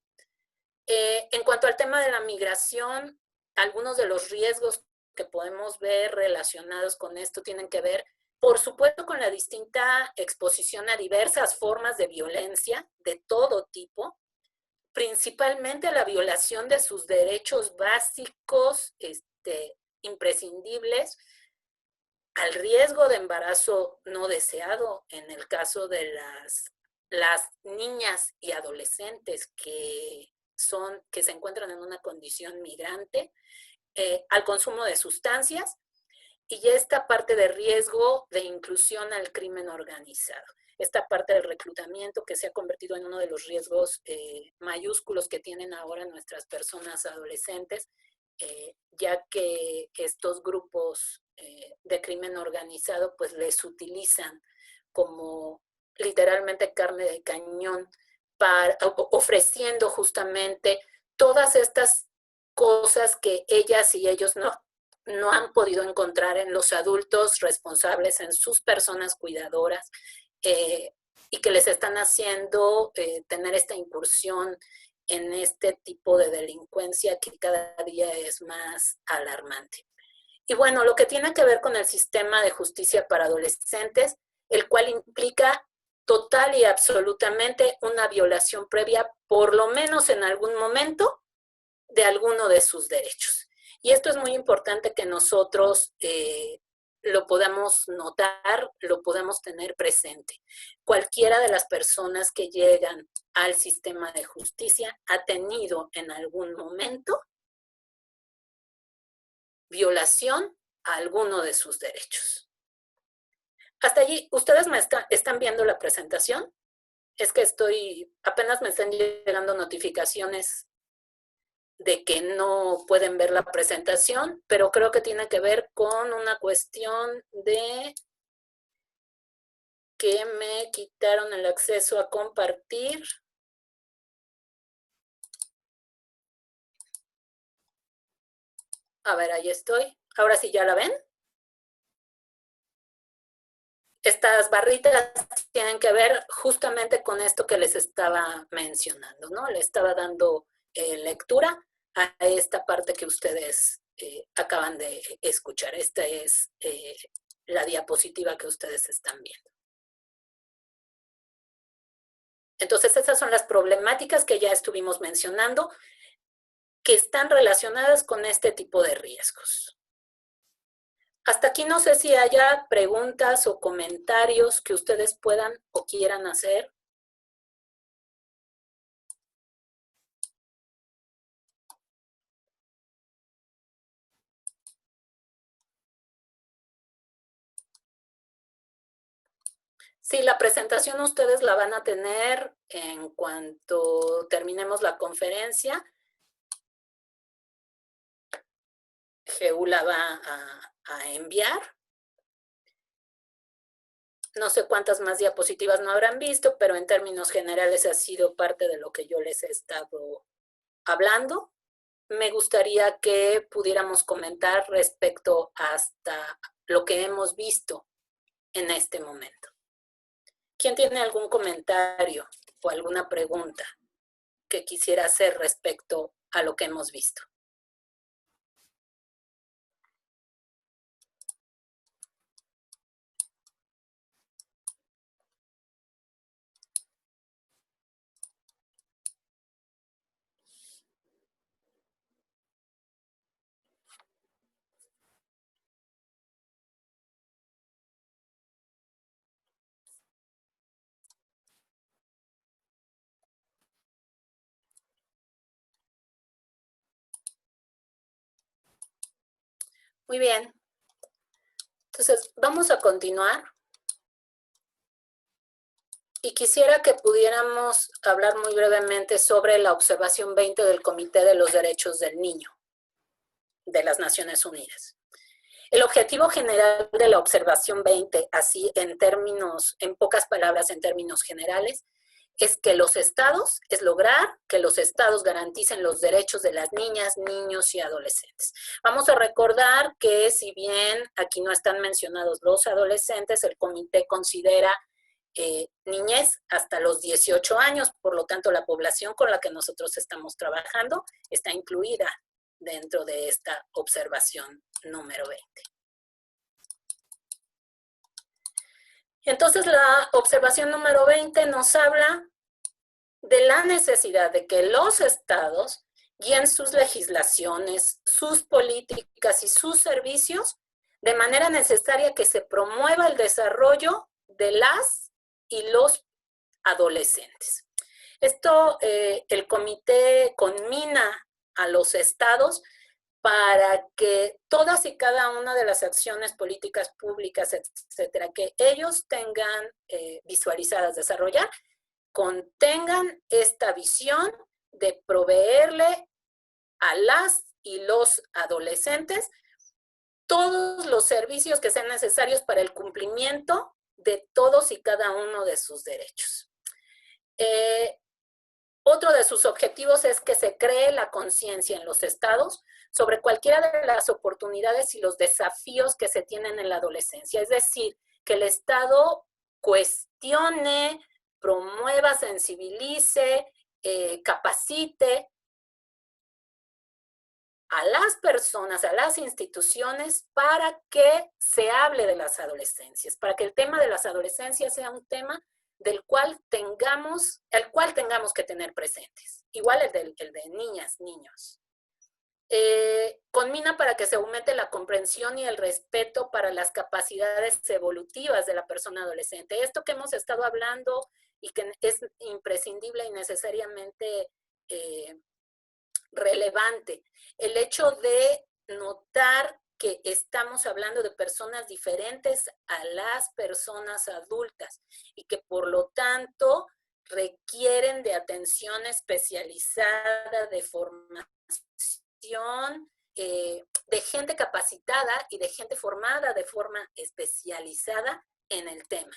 En cuanto al tema de la migración, algunos de los riesgos que podemos ver relacionados con esto tienen que ver, por supuesto, con la distinta exposición a diversas formas de violencia de todo tipo, principalmente a la violación de sus derechos básicos, imprescindibles, al riesgo de embarazo no deseado en el caso de las niñas y adolescentes que se encuentran en una condición migrante, al consumo de sustancias, y esta parte de riesgo de inclusión al crimen organizado. Esta parte del reclutamiento que se ha convertido en uno de los riesgos mayúsculos que tienen ahora nuestras personas adolescentes, ya que estos grupos de crimen organizado pues les utilizan como literalmente carne de cañón, ofreciendo justamente todas estas cosas que ellas y ellos no han podido encontrar en los adultos responsables, en sus personas cuidadoras, y que les están haciendo tener esta incursión en este tipo de delincuencia que cada día es más alarmante. Y bueno, lo que tiene que ver con el sistema de justicia para adolescentes, el cual implica total y absolutamente una violación previa, por lo menos en algún momento, de alguno de sus derechos. Y esto es muy importante que nosotros lo podamos notar, lo podamos tener presente. Cualquiera de las personas que llegan al sistema de justicia ha tenido en algún momento violación a alguno de sus derechos. Hasta allí, ¿ustedes están viendo la presentación? Es que apenas me están llegando notificaciones de que no pueden ver la presentación, pero creo que tiene que ver con una cuestión de que me quitaron el acceso a compartir. A ver, ahí estoy. Ahora sí, ¿ya la ven? Estas barritas tienen que ver justamente con esto que les estaba mencionando, ¿no? Le estaba dando lectura a esta parte que ustedes acaban de escuchar. Esta es la diapositiva que ustedes están viendo. Entonces, esas son las problemáticas que ya estuvimos mencionando que están relacionadas con este tipo de riesgos. Hasta aquí no sé si haya preguntas o comentarios que ustedes puedan o quieran hacer. Sí, la presentación ustedes la van a tener en cuanto terminemos la conferencia. GU la va a enviar. No sé cuántas más diapositivas no habrán visto, pero en términos generales ha sido parte de lo que yo les he estado hablando. Me gustaría que pudiéramos comentar respecto hasta lo que hemos visto en este momento. ¿Quién tiene algún comentario o alguna pregunta que quisiera hacer respecto a lo que hemos visto? Muy bien. Entonces, vamos a continuar. Y quisiera que pudiéramos hablar muy brevemente sobre la observación 20 del Comité de los Derechos del Niño de las Naciones Unidas. El objetivo general de la observación 20, así en pocas palabras, en términos generales, es lograr que los estados garanticen los derechos de las niñas, niños y adolescentes. Vamos a recordar que si bien aquí no están mencionados los adolescentes, el comité considera niñez hasta los 18 años, por lo tanto la población con la que nosotros estamos trabajando está incluida dentro de esta observación número 20. Entonces la observación número 20 nos habla de la necesidad de que los estados guíen sus legislaciones, sus políticas y sus servicios de manera necesaria que se promueva el desarrollo de las y los adolescentes. Esto, el comité conmina a los estados para que todas y cada una de las acciones políticas públicas, etcétera, que ellos tengan visualizadas, desarrollar, contengan esta visión de proveerle a las y los adolescentes todos los servicios que sean necesarios para el cumplimiento de todos y cada uno de sus derechos. Otro de sus objetivos es que se cree la conciencia en los estados sobre cualquiera de las oportunidades y los desafíos que se tienen en la adolescencia. Es decir, que el estado cuestione, promueva, sensibilice, capacite a las personas, a las instituciones, para que se hable de las adolescencias, para que el tema de las adolescencias sea un tema el cual tengamos que tener presentes. Igual el de niñas, niños. Conmina para que se aumente la comprensión y el respeto para las capacidades evolutivas de la persona adolescente. Esto que hemos estado hablando y que es imprescindible y necesariamente relevante. El hecho de notar que estamos hablando de personas diferentes a las personas adultas y que por lo tanto requieren de atención especializada, de formación, de gente capacitada y de gente formada de forma especializada en el tema.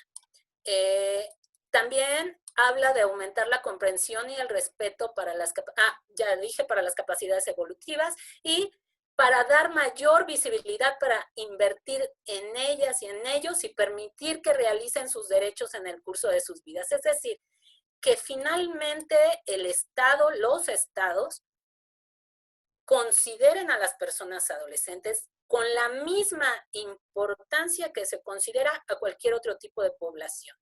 También habla de aumentar la comprensión y el respeto para para las capacidades evolutivas y para dar mayor visibilidad, para invertir en ellas y en ellos y permitir que realicen sus derechos en el curso de sus vidas. Es decir, que finalmente el Estado, los estados, consideren a las personas adolescentes con la misma importancia que se considera a cualquier otro tipo de población.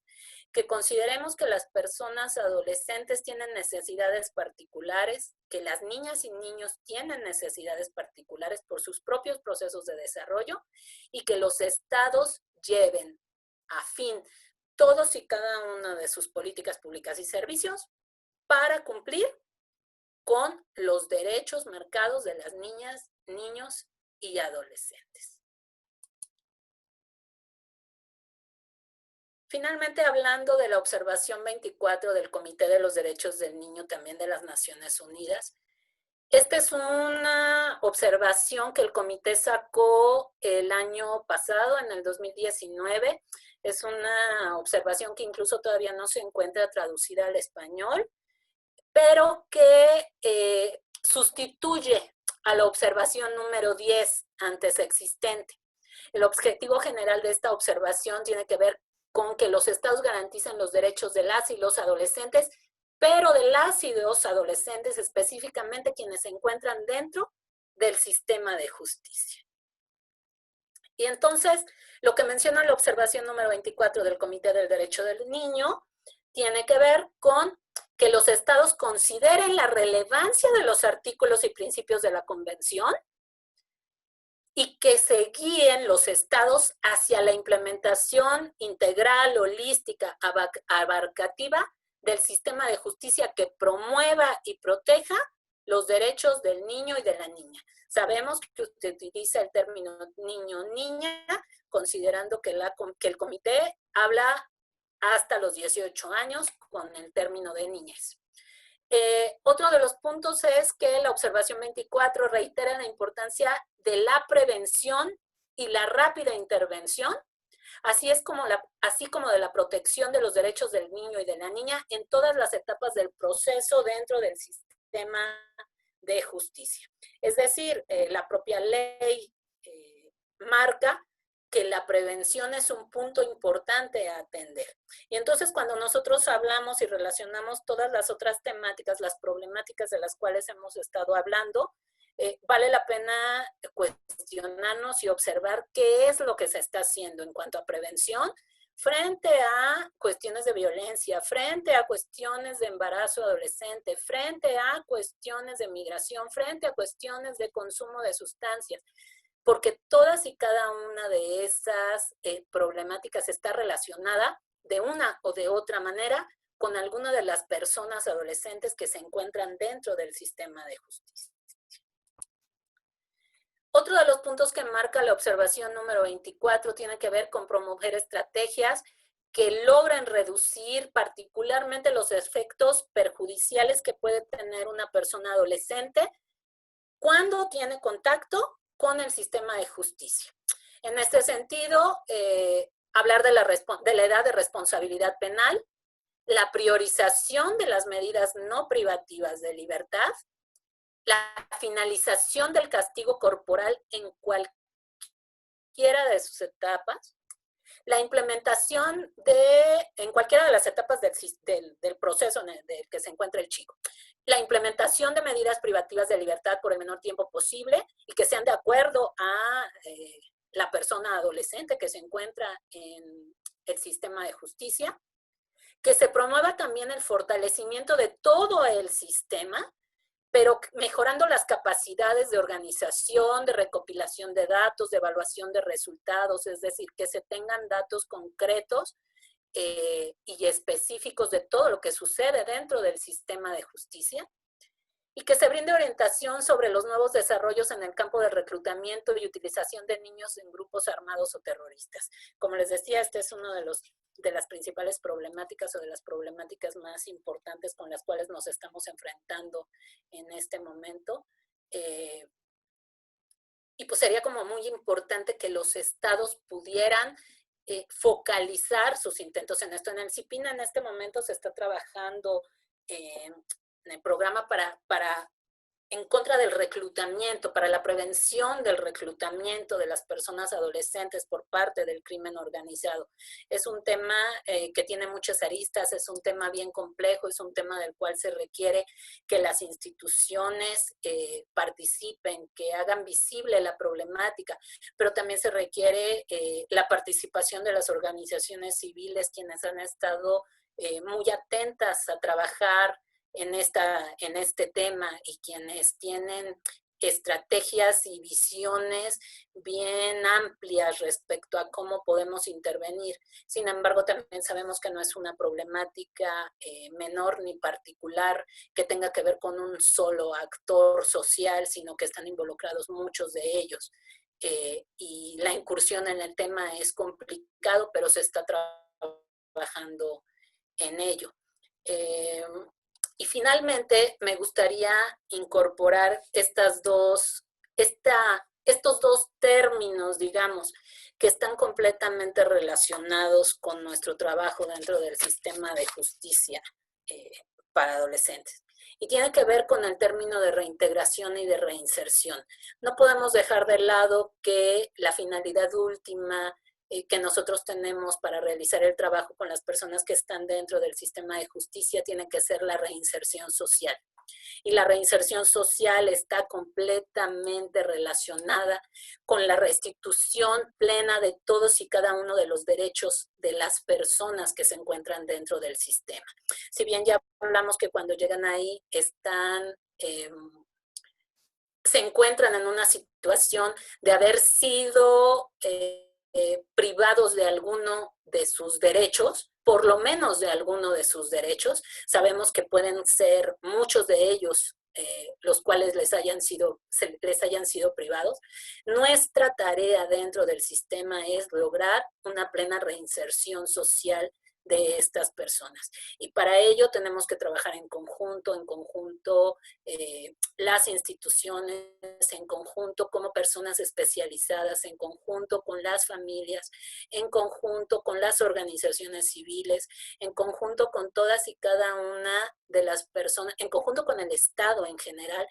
que consideremos que las personas adolescentes tienen necesidades particulares, que las niñas y niños tienen necesidades particulares por sus propios procesos de desarrollo y que los estados lleven a fin todos y cada una de sus políticas públicas y servicios para cumplir con los derechos marcados de las niñas, niños y adolescentes. Finalmente, hablando de la observación 24 del Comité de los Derechos del Niño, también de las Naciones Unidas, esta es una observación que el comité sacó el año pasado, en el 2019. Es una observación que incluso todavía no se encuentra traducida al español, pero que sustituye a la observación número 10 antes existente. El objetivo general de esta observación tiene que ver con que los estados garanticen los derechos de las y los adolescentes, pero de las y los adolescentes específicamente quienes se encuentran dentro del sistema de justicia. Y entonces, lo que menciona la observación número 24 del Comité del Derecho del Niño tiene que ver con que los estados consideren la relevancia de los artículos y principios de la Convención y que se guíen los estados hacia la implementación integral, holística, abarcativa del sistema de justicia que promueva y proteja los derechos del niño y de la niña. Sabemos que usted utiliza el término niño-niña, considerando que el comité habla hasta los 18 años con el término de niñez. Otro de los puntos es que la observación 24 reitera la importancia de la prevención y la rápida intervención, así como de la protección de los derechos del niño y de la niña en todas las etapas del proceso dentro del sistema de justicia. Es decir, la propia ley marca que la prevención es un punto importante a atender. Y entonces cuando nosotros hablamos y relacionamos todas las otras temáticas, las problemáticas de las cuales hemos estado hablando, vale la pena cuestionarnos y observar qué es lo que se está haciendo en cuanto a prevención frente a cuestiones de violencia, frente a cuestiones de embarazo adolescente, frente a cuestiones de migración, frente a cuestiones de consumo de sustancias. Porque todas y cada una de esas problemáticas está relacionada de una o de otra manera con alguna de las personas adolescentes que se encuentran dentro del sistema de justicia. Otro de los puntos que marca la observación número 24 tiene que ver con promover estrategias que logren reducir particularmente los efectos perjudiciales que puede tener una persona adolescente cuando tiene contacto con el sistema de justicia. En este sentido, hablar de la edad de responsabilidad penal, la priorización de las medidas no privativas de libertad, la finalización del castigo corporal en cualquiera de sus etapas, la implementación en cualquiera de las etapas del proceso en el que se encuentra el chico. La implementación de medidas privativas de libertad por el menor tiempo posible y que sean de acuerdo a la persona adolescente que se encuentra en el sistema de justicia. Que se promueva también el fortalecimiento de todo el sistema, pero mejorando las capacidades de organización, de recopilación de datos, de evaluación de resultados, es decir, que se tengan datos concretos y específicos de todo lo que sucede dentro del sistema de justicia, y que se brinde orientación sobre los nuevos desarrollos en el campo de reclutamiento y utilización de niños en grupos armados o terroristas. Como les decía, este es uno de las principales problemáticas o de las problemáticas más importantes con las cuales nos estamos enfrentando en este momento. Y pues sería como muy importante que los estados pudieran focalizar sus intentos en esto. En el CIPINA en este momento se está trabajando en el programa para en contra del reclutamiento, para la prevención del reclutamiento de las personas adolescentes por parte del crimen organizado. Es un tema que tiene muchas aristas, es un tema bien complejo, es un tema del cual se requiere que las instituciones participen, que hagan visible la problemática, pero también se requiere la participación de las organizaciones civiles, quienes han estado muy atentas a trabajar en este tema y quienes tienen estrategias y visiones bien amplias respecto a cómo podemos intervenir. Sin embargo, también sabemos que no es una problemática menor ni particular que tenga que ver con un solo actor social, sino que están involucrados muchos de ellos. Y la incursión en el tema es complicado, pero se está trabajando en ello. Y finalmente me gustaría incorporar estos dos términos, digamos, que están completamente relacionados con nuestro trabajo dentro del sistema de justicia para adolescentes. Y tiene que ver con el término de reintegración y de reinserción. No podemos dejar de lado que la finalidad última que nosotros tenemos para realizar el trabajo con las personas que están dentro del sistema de justicia tiene que ser la reinserción social. Y la reinserción social está completamente relacionada con la restitución plena de todos y cada uno de los derechos de las personas que se encuentran dentro del sistema. Si bien ya hablamos que cuando llegan ahí se encuentran en una situación de haber sido privados de alguno de sus derechos, por lo menos de alguno de sus derechos. Sabemos que pueden ser muchos de ellos los cuales les hayan sido privados. Nuestra tarea dentro del sistema es lograr una plena reinserción social de estas personas. Y para ello tenemos que trabajar en conjunto las instituciones, en conjunto como personas especializadas, en conjunto con las familias, en conjunto con las organizaciones civiles, en conjunto con todas y cada una de las personas, en conjunto con el Estado en general,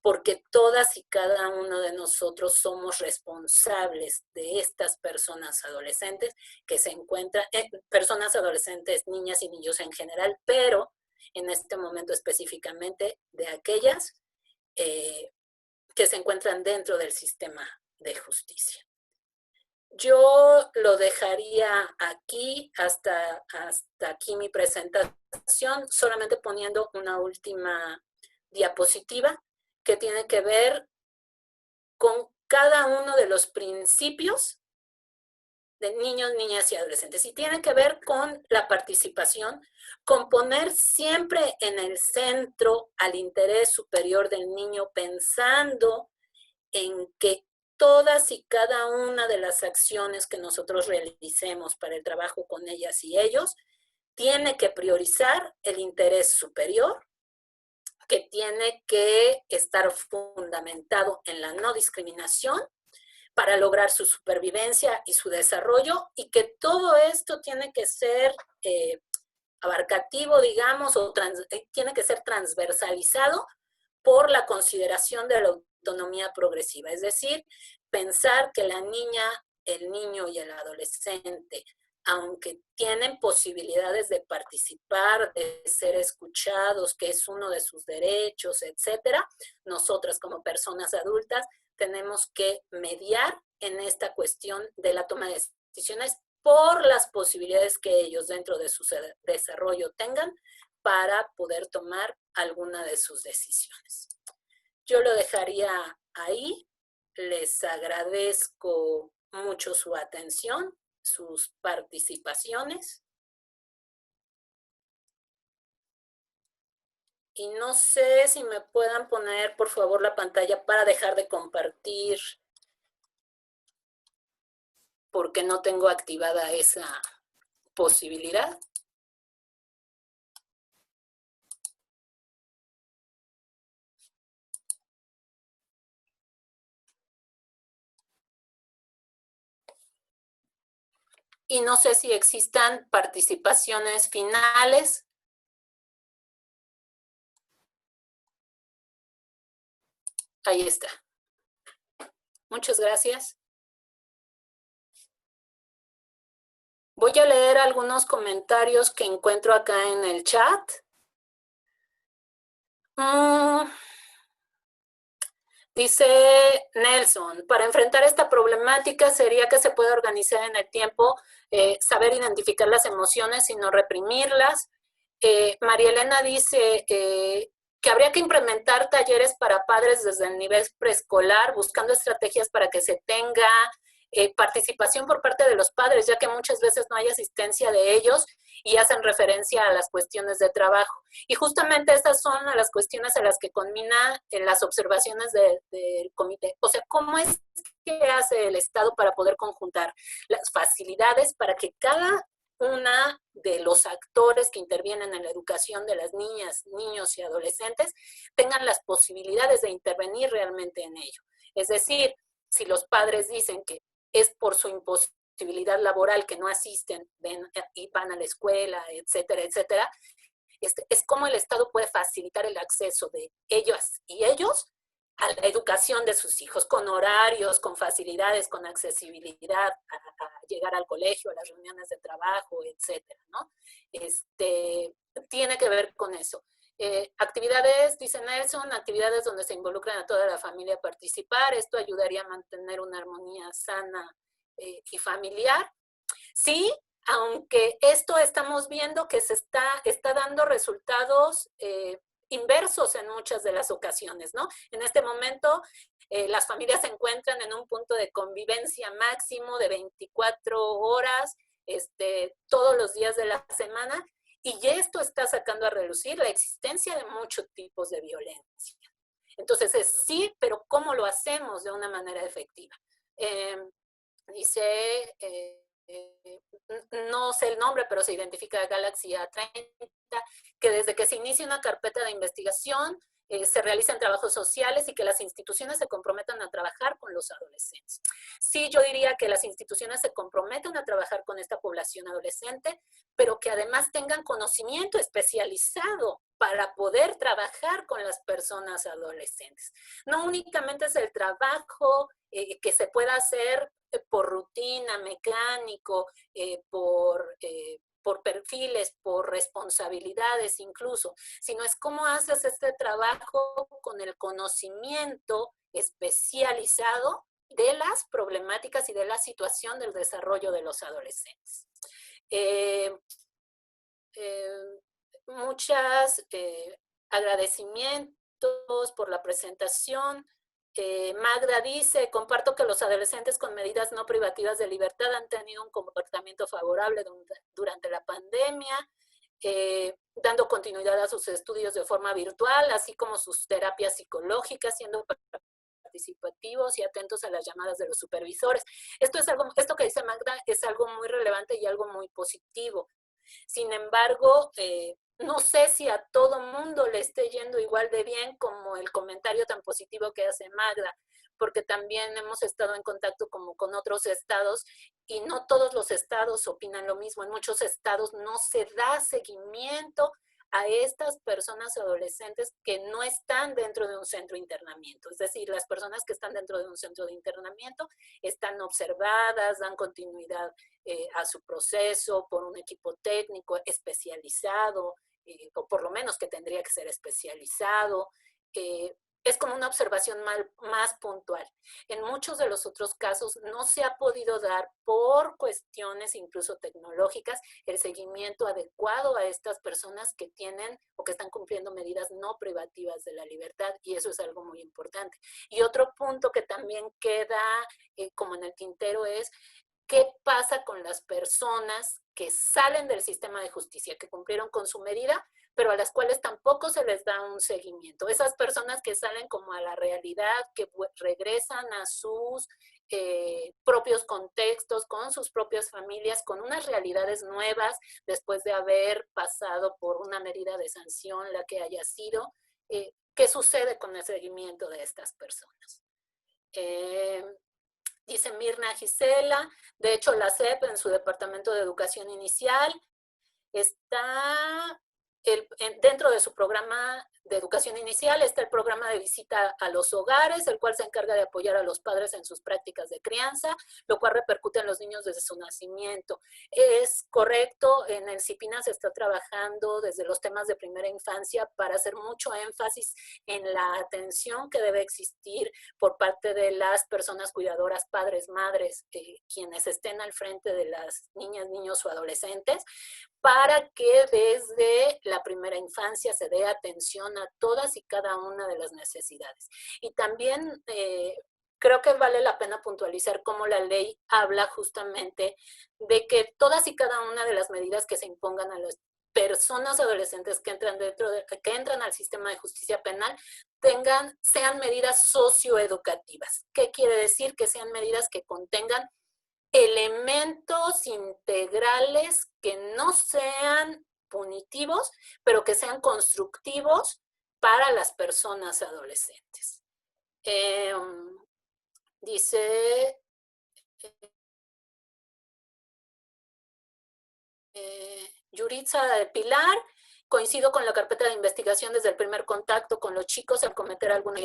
porque todas y cada uno de nosotros somos responsables de estas personas adolescentes que se encuentran, personas adolescentes, niñas y niños en general, pero en este momento específicamente de aquellas que se encuentran dentro del sistema de justicia. Yo lo dejaría aquí, hasta aquí mi presentación, solamente poniendo una última diapositiva que tiene que ver con cada uno de los principios de niños, niñas y adolescentes. Y tiene que ver con la participación, con poner siempre en el centro al interés superior del niño, pensando en que todas y cada una de las acciones que nosotros realicemos para el trabajo con ellas y ellos tiene que priorizar el interés superior, que tiene que estar fundamentado en la no discriminación para lograr su supervivencia y su desarrollo, y que todo esto tiene que ser abarcativo, digamos, o tiene que ser transversalizado por la consideración de la autonomía progresiva. Es decir, pensar que la niña, el niño y el adolescente, aunque tienen posibilidades de participar, de ser escuchados, que es uno de sus derechos, etcétera, nosotras como personas adultas tenemos que mediar en esta cuestión de la toma de decisiones por las posibilidades que ellos dentro de su desarrollo tengan para poder tomar alguna de sus decisiones. Yo lo dejaría ahí. Les agradezco mucho su atención, sus participaciones. Y no sé si me puedan poner, por favor, la pantalla para dejar de compartir, porque no tengo activada esa posibilidad. Y no sé si existan participaciones finales. Ahí está. Muchas gracias. Voy a leer algunos comentarios que encuentro acá en el chat. Dice Nelson, para enfrentar esta problemática sería que se pueda organizar en el tiempo, saber identificar las emociones y no reprimirlas. María Elena dice que habría que implementar talleres para padres desde el nivel preescolar, buscando estrategias para que se tenga participación por parte de los padres, ya que muchas veces no hay asistencia de ellos y hacen referencia a las cuestiones de trabajo. Y justamente estas son las cuestiones a las que culmina las observaciones del comité. O sea, ¿cómo es que hace el Estado para poder conjuntar las facilidades para que cada una de los actores que intervienen en la educación de las niñas, niños y adolescentes tengan las posibilidades de intervenir realmente en ello? Es decir, si los padres dicen que es por su imposibilidad laboral que no asisten y van a la escuela, etcétera, etcétera, es como el Estado puede facilitar el acceso de ellas y ellos a la educación de sus hijos, con horarios, con facilidades, con accesibilidad a llegar al colegio, a las reuniones de trabajo, etcétera, ¿no? Tiene que ver con eso. Actividades, dice Nelson, actividades donde se involucran a toda la familia a participar. Esto ayudaría a mantener una armonía sana y familiar. Sí, aunque esto estamos viendo que se está dando resultados inversos en muchas de las ocasiones, ¿no? En este momento las familias se encuentran en un punto de convivencia máximo de 24 horas, todos los días de la semana, y esto está sacando a relucir la existencia de muchos tipos de violencia. Entonces sí, pero ¿cómo lo hacemos de una manera efectiva? Dice, no sé el nombre, pero se identifica Galaxy A30, que desde que se inicia una carpeta de investigación, se realizan trabajos sociales y que las instituciones se comprometan a trabajar con los adolescentes. Sí, yo diría que las instituciones se comprometen a trabajar con esta población adolescente, pero que además tengan conocimiento especializado para poder trabajar con las personas adolescentes. No únicamente es el trabajo que se pueda hacer por rutina, mecánico, por perfiles, por responsabilidades incluso, sino es cómo haces este trabajo con el conocimiento especializado de las problemáticas y de la situación del desarrollo de los adolescentes. Muchos agradecimientos por la presentación. Magda dice, comparto que los adolescentes con medidas no privativas de libertad han tenido un comportamiento favorable durante la pandemia, dando continuidad a sus estudios de forma virtual, así como sus terapias psicológicas, siendo participativos y atentos a las llamadas de los supervisores. Esto que dice Magda es algo muy relevante y algo muy positivo. Sin embargo, no sé si a todo mundo le esté yendo igual de bien como el comentario tan positivo que hace Magda, porque también hemos estado en contacto como con otros estados y no todos los estados opinan lo mismo. En muchos estados no se da seguimiento a estas personas adolescentes que no están dentro de un centro de internamiento. Es decir, las personas que están dentro de un centro de internamiento están observadas, dan continuidad a su proceso por un equipo técnico especializado, o por lo menos que tendría que ser especializado. Es como una observación más puntual. En muchos de los otros casos no se ha podido dar por cuestiones incluso tecnológicas el seguimiento adecuado a estas personas que tienen o que están cumpliendo medidas no privativas de la libertad, y eso es algo muy importante. Y otro punto que también queda como en el tintero es ¿qué pasa con las personas que salen del sistema de justicia, que cumplieron con su medida, pero a las cuales tampoco se les da un seguimiento? Esas personas que salen como a la realidad, que regresan a sus propios contextos, con sus propias familias, con unas realidades nuevas, después de haber pasado por una medida de sanción, la que haya sido. ¿Qué sucede con el seguimiento de estas personas? Dice Mirna Gisela, de hecho la SEP en su Departamento de Educación Inicial está dentro de su programa de educación inicial está el programa de visita a los hogares, el cual se encarga de apoyar a los padres en sus prácticas de crianza, lo cual repercute en los niños desde su nacimiento. Es correcto, en el CIPINA se está trabajando desde los temas de primera infancia para hacer mucho énfasis en la atención que debe existir por parte de las personas cuidadoras, padres, madres, quienes estén al frente de las niñas, niños o adolescentes, para que desde la primera infancia se dé atención a todas y cada una de las necesidades. Y también creo que vale la pena puntualizar cómo la ley habla justamente de que todas y cada una de las medidas que se impongan a las personas adolescentes que entran al sistema de justicia penal sean medidas socioeducativas. ¿Qué quiere decir? Que sean medidas que contengan elementos integrales que no sean punitivos, pero que sean constructivos para las personas adolescentes. Dice Yuritza de Pilar, coincido con la carpeta de investigación desde el primer contacto con los chicos al cometer alguna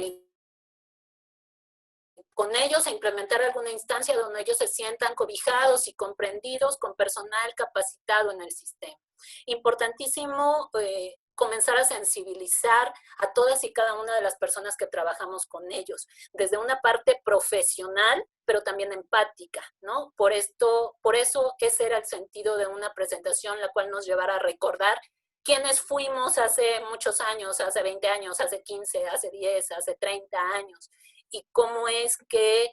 con ellos a implementar alguna instancia donde ellos se sientan cobijados y comprendidos con personal capacitado en el sistema. Importantísimo comenzar a sensibilizar a todas y cada una de las personas que trabajamos con ellos, desde una parte profesional, pero también empática, ¿no? Por eso ese era el sentido de una presentación, la cual nos llevará a recordar quiénes fuimos hace muchos años, hace 20 años, hace 15, hace 10, hace 30 años, y cómo es que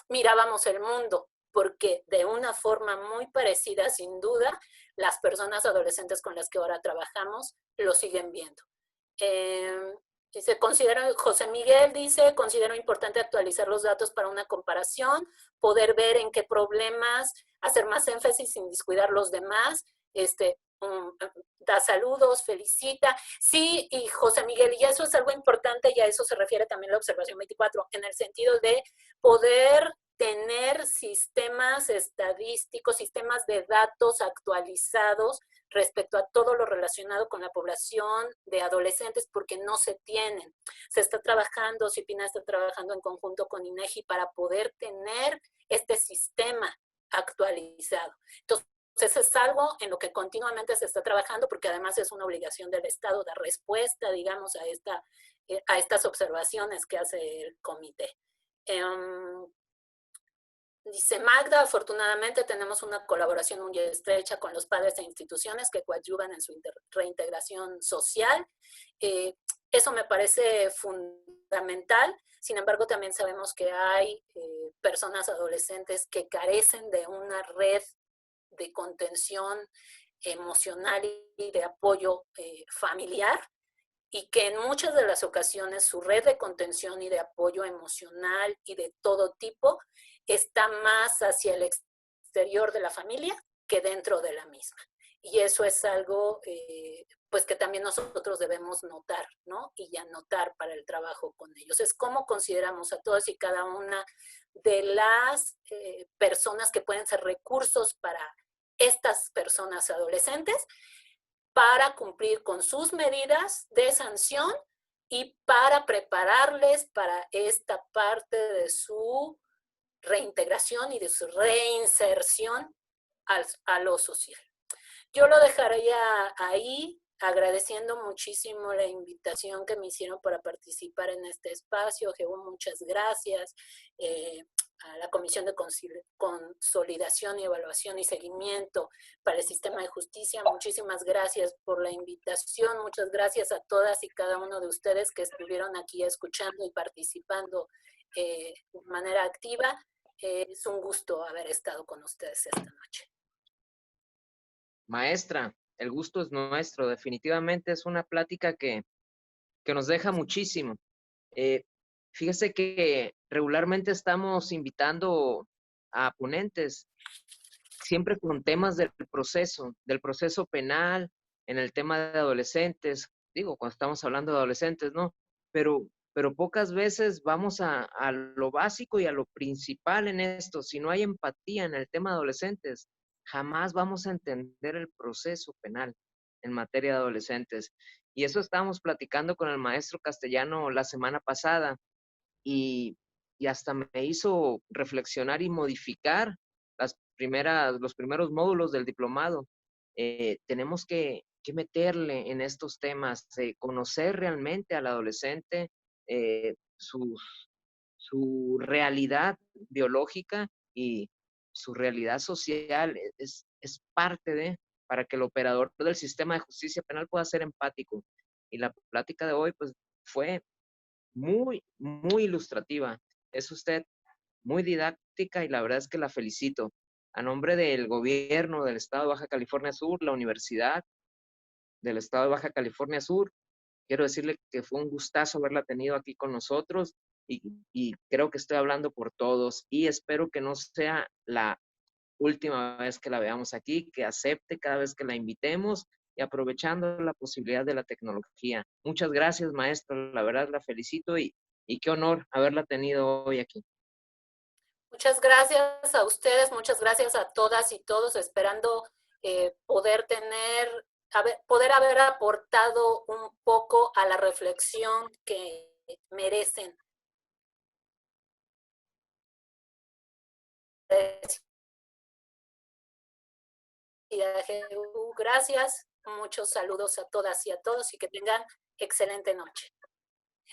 mirábamos el mundo, porque de una forma muy parecida, sin duda, las personas adolescentes con las que ahora trabajamos lo siguen viendo. José Miguel dice, considero importante actualizar los datos para una comparación, poder ver en qué problemas, hacer más énfasis sin descuidar los demás, da saludos, felicita. Sí, y José Miguel, y eso es algo importante, y a eso se refiere también la observación 24, en el sentido de poder tener sistemas estadísticos, sistemas de datos actualizados respecto a todo lo relacionado con la población de adolescentes, porque no se tienen. Se está trabajando, CIPINA está trabajando en conjunto con INEGI para poder tener este sistema actualizado. Entonces, es algo en lo que continuamente se está trabajando, porque además es una obligación del Estado dar respuesta, digamos, a estas observaciones que hace el comité. Dice Magda, afortunadamente tenemos una colaboración muy estrecha con los padres e instituciones que coadyuvan en su reintegración social. Eso me parece fundamental. Sin embargo, también sabemos que hay personas adolescentes que carecen de una red de contención emocional y de apoyo familiar, y que en muchas de las ocasiones su red de contención y de apoyo emocional y de todo tipo está más hacia el exterior de la familia que dentro de la misma. Y eso es algo pues que también nosotros debemos notar, ¿no? Y anotar para el trabajo con ellos. Es cómo consideramos a todas y cada una de las personas que pueden ser recursos para estas personas adolescentes, para cumplir con sus medidas de sanción y para prepararles para esta parte de su reintegración y de su reinserción a lo social. Yo lo dejaría ahí, agradeciendo muchísimo la invitación que me hicieron para participar en este espacio. Jehu, muchas gracias. A la Comisión de Consolidación y Evaluación y Seguimiento para el Sistema de Justicia, muchísimas gracias por la invitación. Muchas gracias a todas y cada uno de ustedes que estuvieron aquí escuchando y participando de manera activa. Es un gusto haber estado con ustedes esta noche. Maestra, el gusto es nuestro. Definitivamente es una plática que nos deja muchísimo. Fíjese que regularmente estamos invitando a ponentes, siempre con temas del proceso penal, en el tema de adolescentes, digo, cuando estamos hablando de adolescentes, ¿no? Pero pocas veces vamos a lo básico y a lo principal en esto. Si no hay empatía en el tema de adolescentes, jamás vamos a entender el proceso penal. en materia de adolescentes. Y eso estábamos platicando con el maestro castellano la semana pasada y hasta me hizo reflexionar y modificar los primeros módulos del diplomado. Tenemos que meterle en estos temas, conocer realmente al adolescente, su realidad biológica y su realidad social es parte para que el operador del sistema de justicia penal pueda ser empático. Y la plática de hoy, pues, fue muy, muy ilustrativa. Es usted muy didáctica y la verdad es que la felicito. A nombre del gobierno del Estado de Baja California Sur, la Universidad del Estado de Baja California Sur, quiero decirle que fue un gustazo haberla tenido aquí con nosotros y creo que estoy hablando por todos y espero que no sea la última vez que la veamos aquí, que acepte cada vez que la invitemos y aprovechando la posibilidad de la tecnología. Muchas gracias, maestra, la verdad la felicito y qué honor haberla tenido hoy aquí. Muchas gracias a ustedes, muchas gracias a todas y todos, esperando poder haber aportado un poco a la reflexión que merecen. Gracias, muchos saludos a todas y a todos y que tengan excelente noche.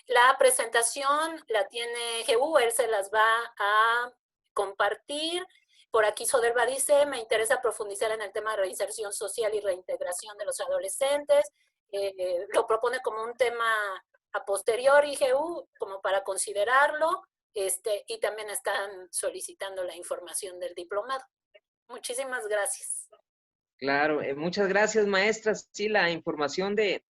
La presentación la tiene GU, él se las va a compartir. Por aquí Soderva dice, me interesa profundizar en el tema de reinserción social y reintegración de los adolescentes. Lo propone como un tema a posteriori, GU, como para considerarlo, y también están solicitando la información del diplomado. Muchísimas gracias. Claro, muchas gracias, maestras. Sí, la información de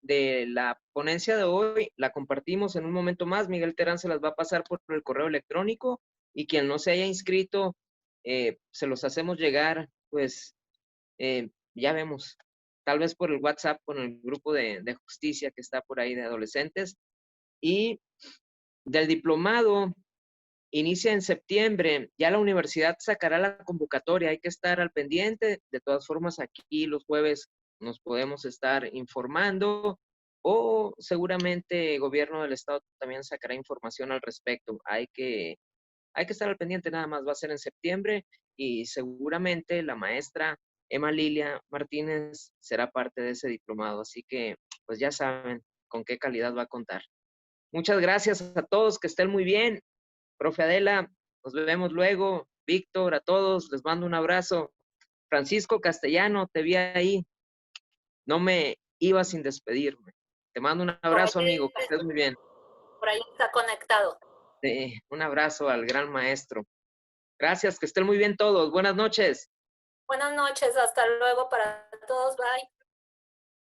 la ponencia de hoy la compartimos en un momento más. Miguel Terán se las va a pasar por el correo electrónico y quien no se haya inscrito, se los hacemos llegar, pues ya vemos, tal vez por el WhatsApp con el grupo de justicia que está por ahí de adolescentes. Y del diplomado, inicia en septiembre, ya la universidad sacará la convocatoria, hay que estar al pendiente. De todas formas, aquí los jueves nos podemos estar informando o seguramente el gobierno del estado también sacará información al respecto. Hay que estar al pendiente, nada más va a ser en septiembre y seguramente la maestra Emma Lilia Martínez será parte de ese diplomado, así que pues ya saben con qué calidad va a contar. Muchas gracias a todos, que estén muy bien. Profe Adela, nos vemos luego. Víctor, a todos, les mando un abrazo. Francisco Castellano, te vi ahí. No me iba sin despedirme. Te mando un abrazo, amigo, que estés muy bien. Por ahí está conectado. Un abrazo al gran maestro. Gracias, que estén muy bien todos. Buenas noches. Buenas noches, hasta luego para todos, bye.